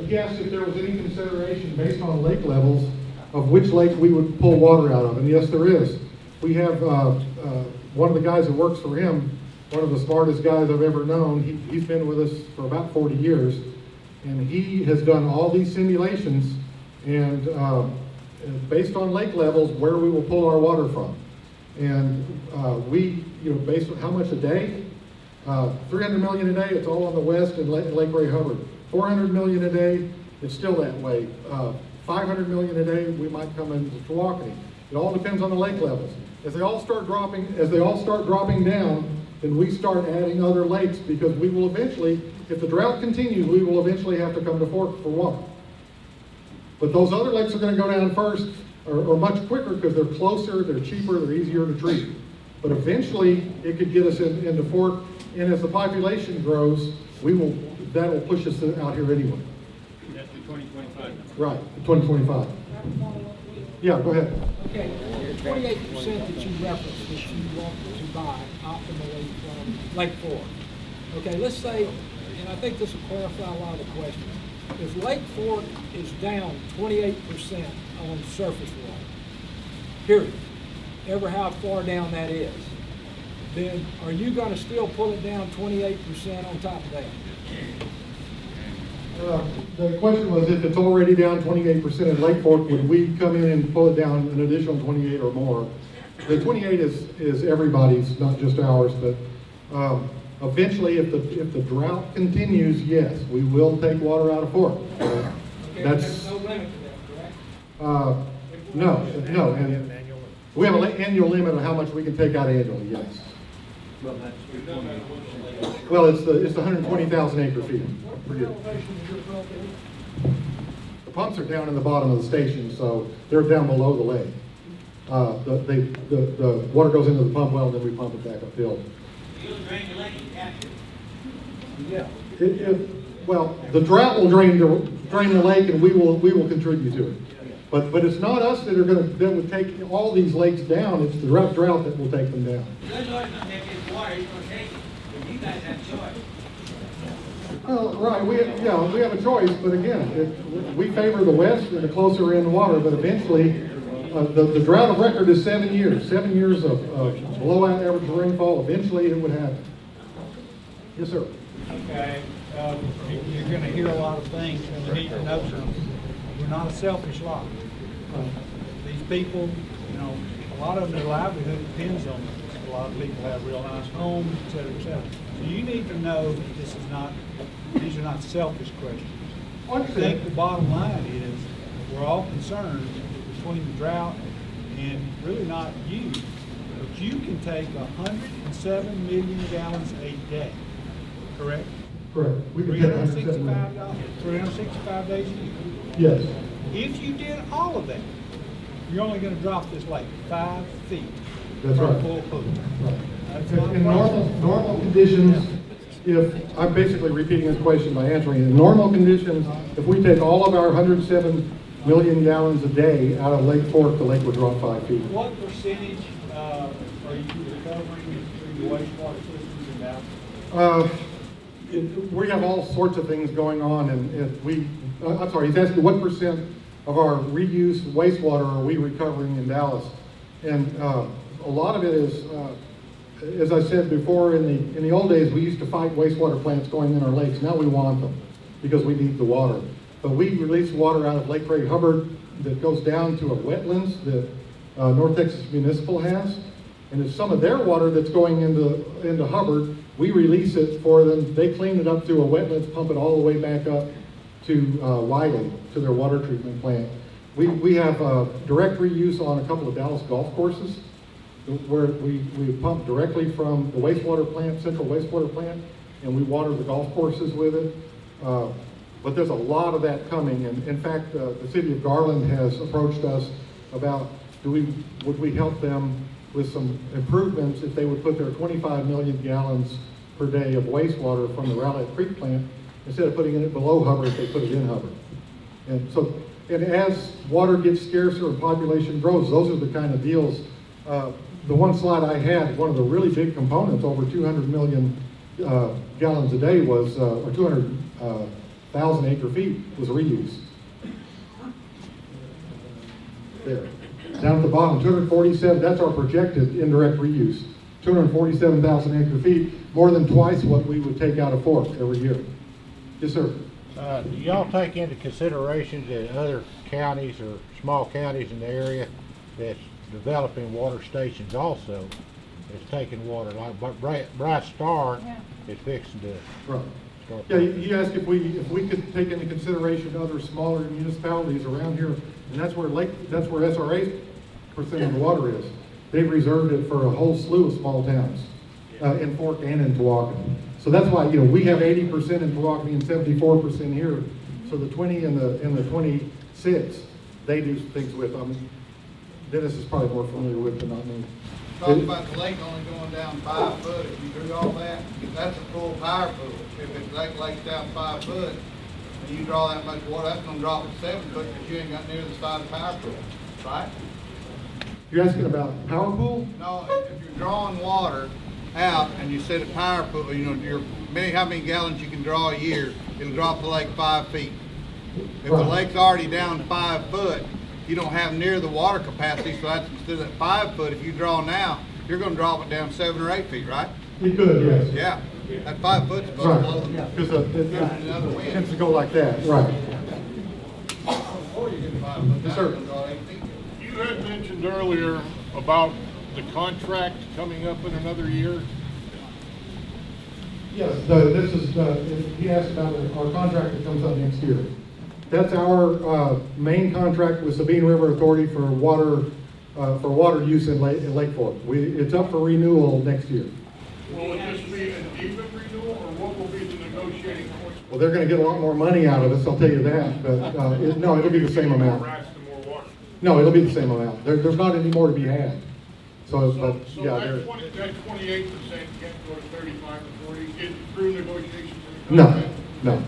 He asked if there was any consideration based on lake levels of which lake we would pull water out of, and yes, there is. We have one of the guys that works for him, one of the smartest guys I've ever known. He's been with us for about 40 years, and he has done all these simulations and based on lake levels where we will pull our water from. And based on how much a day, 300 million a day, it's all on the west and Lake Ray Hubbard. 400 million a day, it's still that way. 500 million a day, we might come into Tawakoni. It all depends on the lake levels. As they all start dropping down, then we start adding other lakes, because we will eventually, if the drought continues, we will eventually have to come to Fork for water. But those other lakes are going to go down first, or much quicker, because they're closer, they're cheaper, they're easier to treat. But eventually, it could get us into Fork, and as the population grows, that will push us out here anyway. That's the 2025. Right, 2025. Yeah, go ahead. Okay, the 28% that you referenced that you want to buy optimally from Lake Fork. Okay, let's say, and I think this will clarify a lot of the questions. If Lake Fork is down 28% on surface water, period, ever how far down that is, then are you going to still pull it down 28% on top of that? The question was, if it's already down 28% in Lake Fork, would we come in and pull it down an additional 28 or more? The 28 is everybody's, not just ours, but eventually, if the drought continues, yes, we will take water out of Fork. That's no limit to that, correct? no, and we have an annual limit on how much we can take out annually. Yes. Well, that's 320. Well, it's the 120,000 acre feet per year. The pumps are down in the bottom of the station, so they're down below the lake. The water goes into the pump well, and then we pump it back uphill. You'll drain the lake and capture it. Yeah. Well, the drought will drain the lake, and we will contribute to it. But it's not us that would take all these lakes down. It's the drought that will take them down. Good Lord's gonna take his water, he's gonna take it, but you guys have choice. Well, right, we have a choice, but again, we favor the west and the closer in water, but eventually, the drought of record is 7 years. 7 years of below average rainfall. Eventually, it would happen. Yes, sir. Okay, you're gonna hear a lot of things, and you need to know something. We're not a selfish lot. These people, you know, a lot of them, their livelihood depends on this. A lot of people have real nice homes, et cetera, et cetera. So you need to know that these are not selfish questions. I think the bottom line is, we're all concerned between the drought and really not you, but you can take 107 million gallons a day, correct? Correct. We can take 107 million. 365 days a year. Yes. If you did all of that, you're only gonna drop this lake 5 feet That's from right. full pool. Right. That's not In possible. normal conditions, I'm basically repeating this question by answering it. In normal conditions, if we take all of our 107 million gallons a day out of Lake Fork, the lake would drop 5 feet. What percentage are you recovering through the wastewater systems in Dallas? We have all sorts of things going on, and I'm sorry, he's asking what percent of our reused wastewater are we recovering in Dallas? And a lot of it is, as I said before, in the old days, we used to fight wastewater plants going in our lakes. Now we want them because we need the water. But we release water out of Lake Ray Hubbard that goes down to a wetlands that North Texas Municipal has. And it's some of their water that's going into Hubbard. We release it for them. They clean it up through a wetlands, pump it all the way back up to Wiley, to their water treatment plant. We have direct reuse on a couple of Dallas golf courses where we pump directly from the wastewater plant, central wastewater plant, and we water the golf courses with it. But there's a lot of that coming. And in fact, the city of Garland has approached us about would we help them with some improvements if they would put their 25 million gallons per day of wastewater from the Rowlett Creek plant, instead of putting it below Hubbard, they put it in Hubbard. And as water gets scarcer and population grows, those are the kind of deals. The one slide I had, one of the really big components, over 200 million gallons a day was, or 200,000 acre feet was reuse. There. Down at the bottom, 247, that's our projected indirect reuse. 247,000 acre feet, more than twice what we would take out of Fork every year. Yes, sir. Do y'all take into consideration that other counties or small counties in the area that's developing water stations also is taking water, like Bright Star is fixing to Right. start. Yeah, he asked if we could take into consideration other smaller municipalities around here, and that's where SRA's percent of the water is. They've reserved it for a whole slew of small towns in Fork and in Tawakoni. So that's why, we have 80% in Tawakoni and 74% here. So the 20 and the 26, they do things with. I mean, Dennis is probably more familiar with than I mean. Talk about the lake only going down 5 foot. If you drew all that, that's a full power pool. If it's lake's down 5 foot, and you draw that much water, that's gonna drop it 7 foot because you ain't got near the size of the power pool, right? You're asking about power pool? No, if you're drawing water out and you set a power pool, how many gallons you can draw a year, it'll drop the lake 5 feet. If the lake's already down 5 foot, you don't have near the water capacity, so that's instead of that 5 foot, if you draw now, you're gonna drop it down 7 or 8 feet, right? You could, yes. Yeah, That 5 foot's about Right, blowing. because Another it wind. tends to go like that, right. Before you get 5 foot, Yes, sir. that's gonna draw 8 feet. You had mentioned earlier about the contract coming up in another year. Yes, this is, he asked about our contract that comes up next year. That's our main contract with Sabine River Authority for water use in Lake Fork. It's up for renewal next year. Will it just be an even renewal, or what will be the negotiating point? Well, they're gonna get a lot more money out of us, I'll tell you that, but, no, it'll be the same amount. Rats and more water. No, it'll be the same amount. There's not any more to be had. So, but, So yeah, that 28% can't go to 35 or 40, is through negotiations? no, no.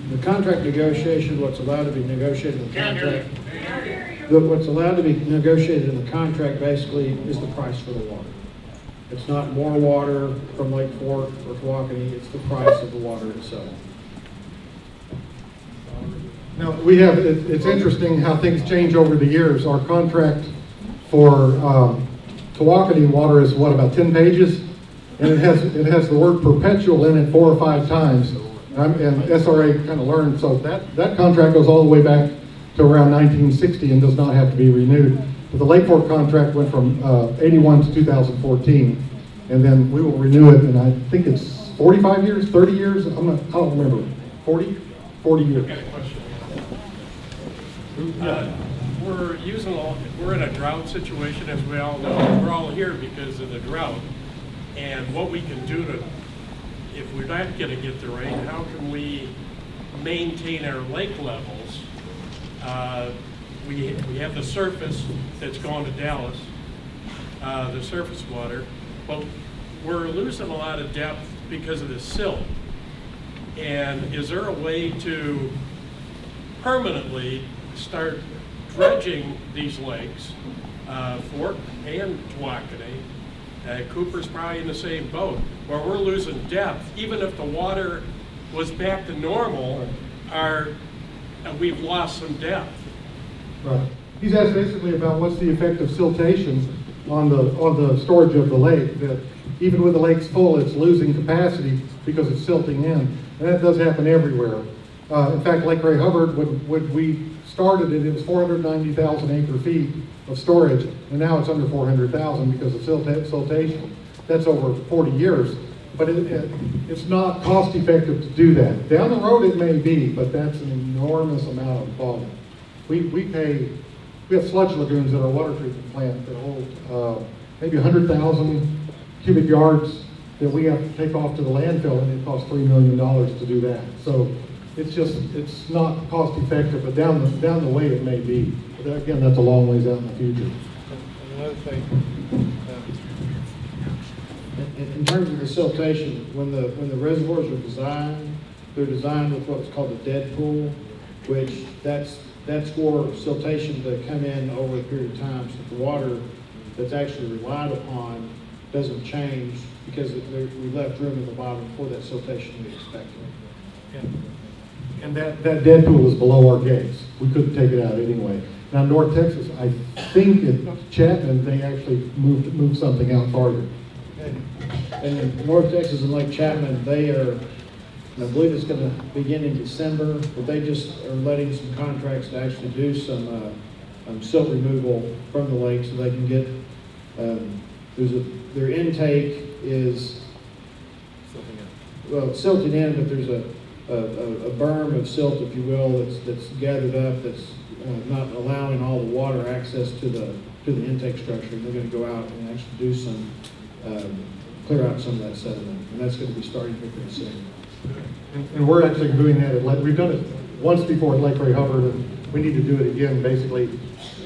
The contract negotiation, what's allowed to be negotiated in the Can't hear contract. you. What's allowed to be negotiated in the contract basically is the price for the water. It's not more water from Lake Fork or Tawakoni, it's the price of the water itself. Now, it's interesting how things change over the years. Our contract for Tawakoni water is what, about 10 pages? And it has the word perpetual in it 4 or 5 times. And SRA kind of learned, so that contract goes all the way back to around 1960 and does not have to be renewed. But the Lake Fork contract went from 81 to 2014, and then we will renew it, and I think it's 45 years, 30 years, I don't remember, 40 years. We're in a drought situation, as we all know. We're all here because of the drought. And what we can do to, if we're not gonna get the rain, how can we maintain our lake levels? We have the surface that's gone to Dallas, the surface water, but we're losing a lot of depth because of the silt. And is there a way to permanently start dredging these lakes, Fork and Tawakoni? Cooper's probably in the same boat, where we're losing depth. Even if the water was back to normal, we've lost some depth. Right. He's asked basically about what's the effect of siltation on the storage of the lake, that even with the lakes full, it's losing capacity because it's silting in. And that does happen everywhere. In fact, Lake Ray Hubbard, when we started it, it was 490,000 acre feet of storage, and now it's under 400,000 because of siltation. That's over 40 years, but it's not cost effective to do that. Down the road it may be, but that's an enormous amount of volume. We have sludge lagoons at our water treatment plant that hold maybe 100,000 cubic yards that we have to take off to the landfill, and it costs $3 million to do that. So it's not cost effective, but down the way it may be. But again, that's a long ways out in the future. Another thing, In terms of the siltation, when the reservoirs are designed, they're designed with what's called a dead pool, which that's for siltation to come in over a period of time, so the water that's actually relied upon doesn't change because we left room at the bottom for that siltation to be expected. And that dead pool is below our gates. We couldn't take it out anyway. Now, North Texas, I think in Chapman, they actually moved something out farther. And in North Texas and Lake Chapman, they are, and I believe it's going to begin in December, but they just are letting some contracts to actually do some silt removal from the lake so they can get, their intake is, well, it's silted in, but there's a berm of silt, if you will, that's gathered up, that's not allowing all the water access to the intake structure. And they're going to go out and actually do some, clear out some of that sediment, and that's going to be starting here pretty soon. And we're actually doing that at we've done it once before at Lake Ray Hubbard, and we need to do it again. Basically,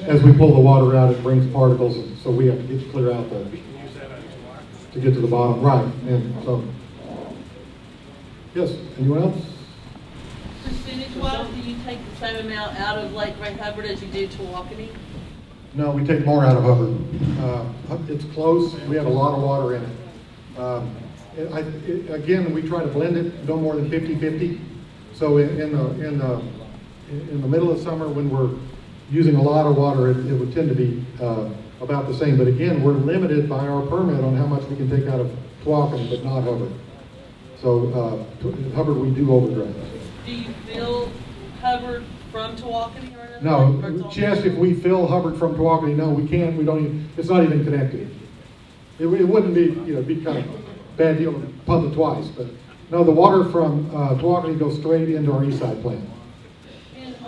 as we pull the water out, it brings particles, and so we have to clear out to get to the bottom. Right, and so, yes, anyone else? Percentage-wise, do you take the same amount out of Lake Ray Hubbard as you do Tawakoni? No, we take more out of Hubbard. It's close. We have a lot of water in it. Again, we try to blend it no more than 50-50. So in the middle of summer, when we're using a lot of water, it would tend to be about the same. But again, we're limited by our permit on how much we can take out of Tawakoni, but not Hubbard. So Hubbard, we do overdraft. Do you fill Hubbard from Tawakoni or another? No, she asked if we fill Hubbard from Tawakoni. No, we can't. We don't even, it's not even connected. It wouldn't be, it'd be kind of a bad deal to pump it twice. But no, the water from Tawakoni goes straight into our east side plant.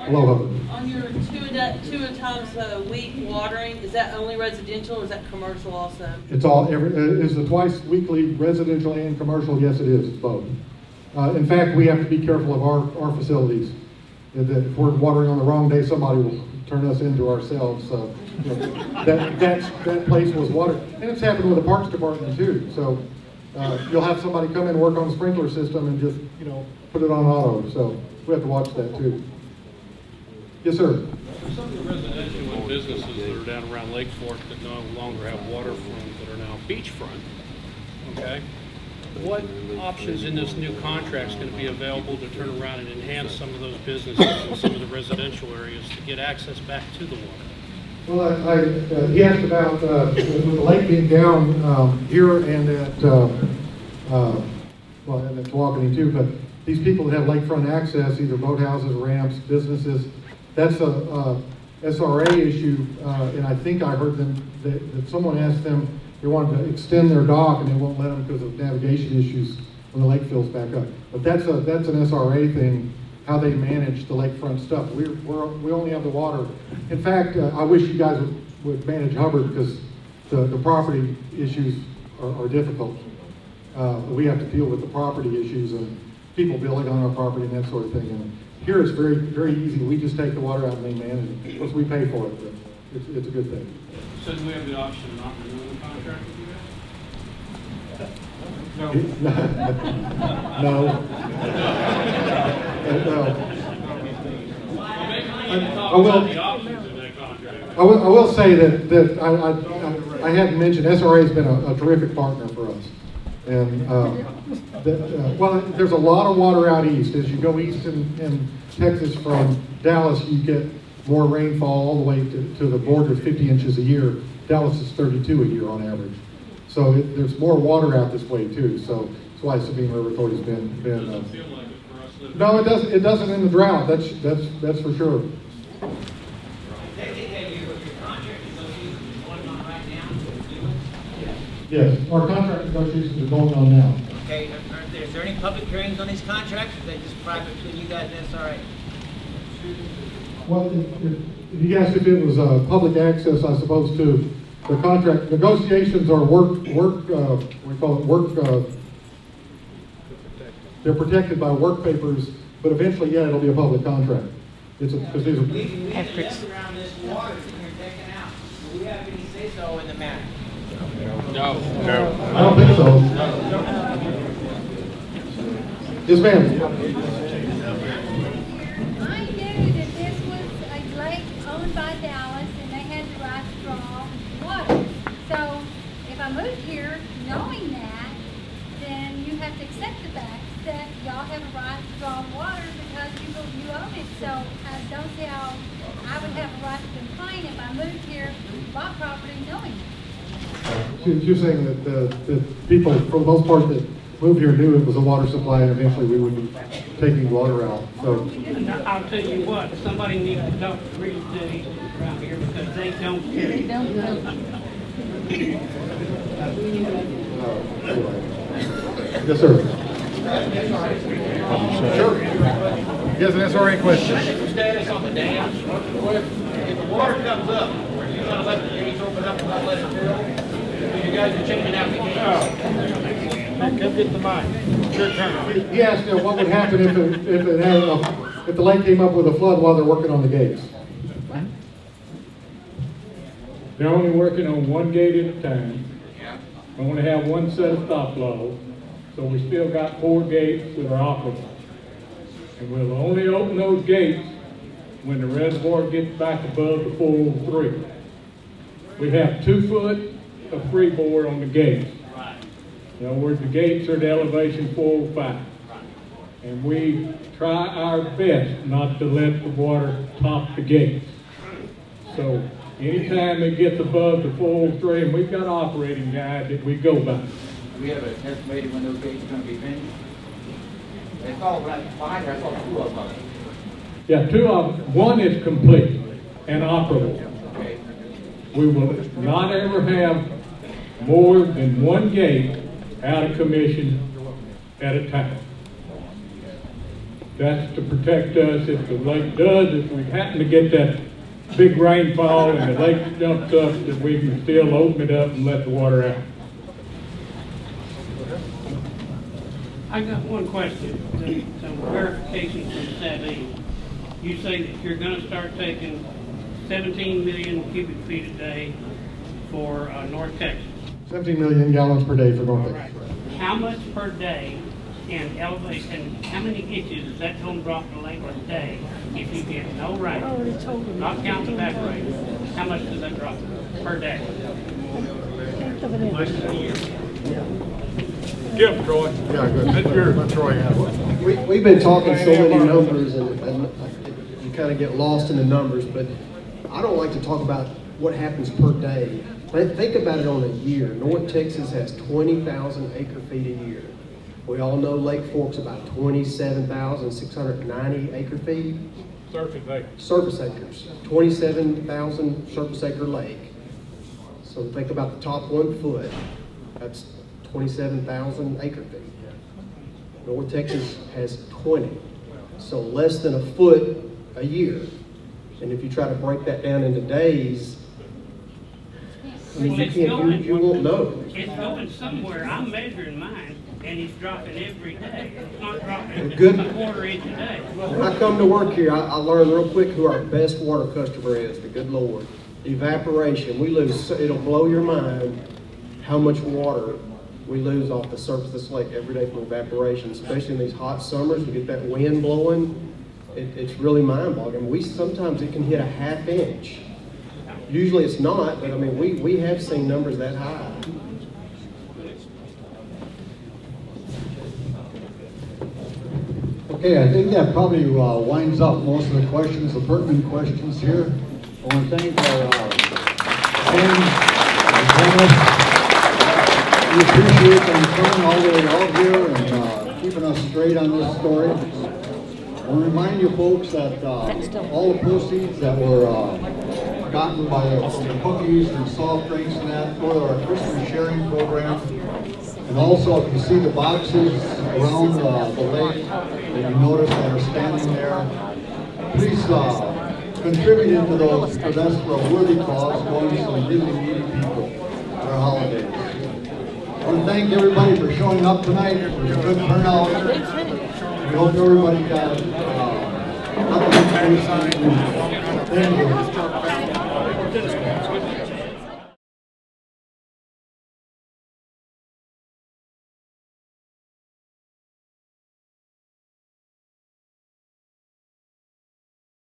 Below Hubbard. On your two times a week watering, is that only residential or is that commercial also? It's all, is the twice weekly residential and commercial? Yes, it is. It's both. In fact, we have to be careful of our facilities. That if we're watering on the wrong day, somebody will turn us into ourselves. So that place was watered, and it's happened with the Parks Department too. So you'll have somebody come in and work on the sprinkler system and just put it on auto. So we have to watch that too. Yes, sir. For some of the residential and businesses that are down around Lake Fork that no longer have waterfront, that are now beachfront, okay? What options in this new contract is going to be available to turn around and enhance some of those businesses and some of the residential areas to get access back to the water? Well, he asked about with the lake being down here and at and at Tawakoni too. But these people that have lakefront access, either boathouses, ramps, businesses, that's a SRA issue. And I think I heard them that someone asked them they wanted to extend their dock and they won't let them because of navigation issues when the lake fills back up. But that's an SRA thing, how they manage the lakefront stuff. We only have the water. In fact, I wish you guys would manage Hubbard because the property issues are difficult. We have to deal with the property issues and people building on our property and that sort of thing. And here it's very, very easy. We just take the water out and they manage it. Of course, we pay for it, but it's a good thing. So do we have the option of not renewing the contract with you guys? No. I will say that I hadn't mentioned SRA has been a terrific partner for us. And well, there's a lot of water out east. As you go east in Texas from Dallas, you get more rainfall all the way to the border, 50 inches a year. Dallas is 32 a year on average. So there's more water out this way too. So that's why Sabine River Authority's been. Doesn't feel like it for us living. No, it doesn't. It doesn't in the drought. That's for sure. Yes, our contract negotiations are going on now. Okay, is there any public hearings on these contracts, or are they just private between you guys and SRA? Well, if you asked if it was public access, I suppose to the contract negotiations are they're protected by work papers, but eventually, yeah, it'll be a public contract. It's because these are. We have to mess around this water that you're taking out. Do we have any say so in the matter? No. I don't think so. Yes, ma'am. I knew that this was a lake owned by Dallas and they had the right to draw water. So if I moved here knowing that, then you have to accept the fact that y'all have a right to draw water because you own it. So I don't see how I would have a right to complain if I moved here, bought property knowing it. You're saying that people, for the most part, that moved here knew it was a water supply, and eventually we would be taking water out. So I'll tell you what, somebody needs to talk to real estate around here because they don't care. They don't know. Yes, sir. Sure. Yes, an SRA question. Status on the dam. If the water comes up, are you gonna let the gates open up and not let it fill? You guys are changing out the gates. Come get the mic. Your turn. He asked what would happen if the lake came up with a flood while they're working on the gates. They're only working on one gate at a time. I only have one set of stop laws, so we still got 4 gates that are operable. And we'll only open those gates when the reservoir gets back above the 403. We have 2 foot of freeboard on the gates. In other words, the gates are at elevation 405. And we try our best not to let the water top the gates. So Anytime it gets above the 403, and we've got operating guides that we go by. Do we have an estimated when those gates are gonna be finished? It's all right behind there, I saw two of them. Yeah, two of them. One is complete and operable. Okay. We will not ever have more than one gate out of commission at a time. That's to protect us if the lake does, if we happen to get that big rainfall and the lake dumps up, that we can still open it up and let the water out. I got one question, some verification from Savvy. You say that you're gonna start taking 17 million cubic feet a day for North Texas. 17 million gallons per day for North All right. Texas. How much per day in elevation, how many inches is that gonna drop the lake a day if you get no rain? Not counting evaporation. How much does that drop per day? Most of the year. Give them, Troy. Yeah, good. That's yours. Let Troy have it. We've been talking so many numbers and you kind of get lost in the numbers, but I don't like to talk about what happens per day. Think about it on a year. North Texas has 20,000 acre feet a year. We all know Lake Fork's about 27,690 acre feet. Surface acres, 27,000 surface acre lake. So think about the top 1 foot, that's 27,000 acre feet. North Texas has 20, so less than a foot a year. And if you try to break that down into days, I mean, you won't know. It's going somewhere. I'm measuring mine, and it's dropping every day. It's not dropping Good. a quarter inch a day. When I come to work here, I learn real quick who our best water customer is, the good Lord. Evaporation, we lose, it'll blow your mind how much water we lose off the surface of this lake every day from evaporation, especially in these hot summers. You get that wind blowing, it's really mind-boggling. Sometimes it can hit a ½ inch. Usually it's not, but I mean, we have seen numbers that high. Okay, I think that probably winds up most of the questions, the pertinent questions here. I want to thank our Ken and Dennis. We appreciate them coming all the way out here and keeping us straight on this story. I want to remind you folks that all the proceeds that were gotten by the cookies and soft drinks and that go to our Christmas sharing program. And also, if you see the boxes around the lake that you notice that are standing there, please contribute into those, because that's for a worthy cause going to some really needy people for our holidays. I want to thank everybody for showing up tonight. It was a good turnout. We hope everybody got Thank you.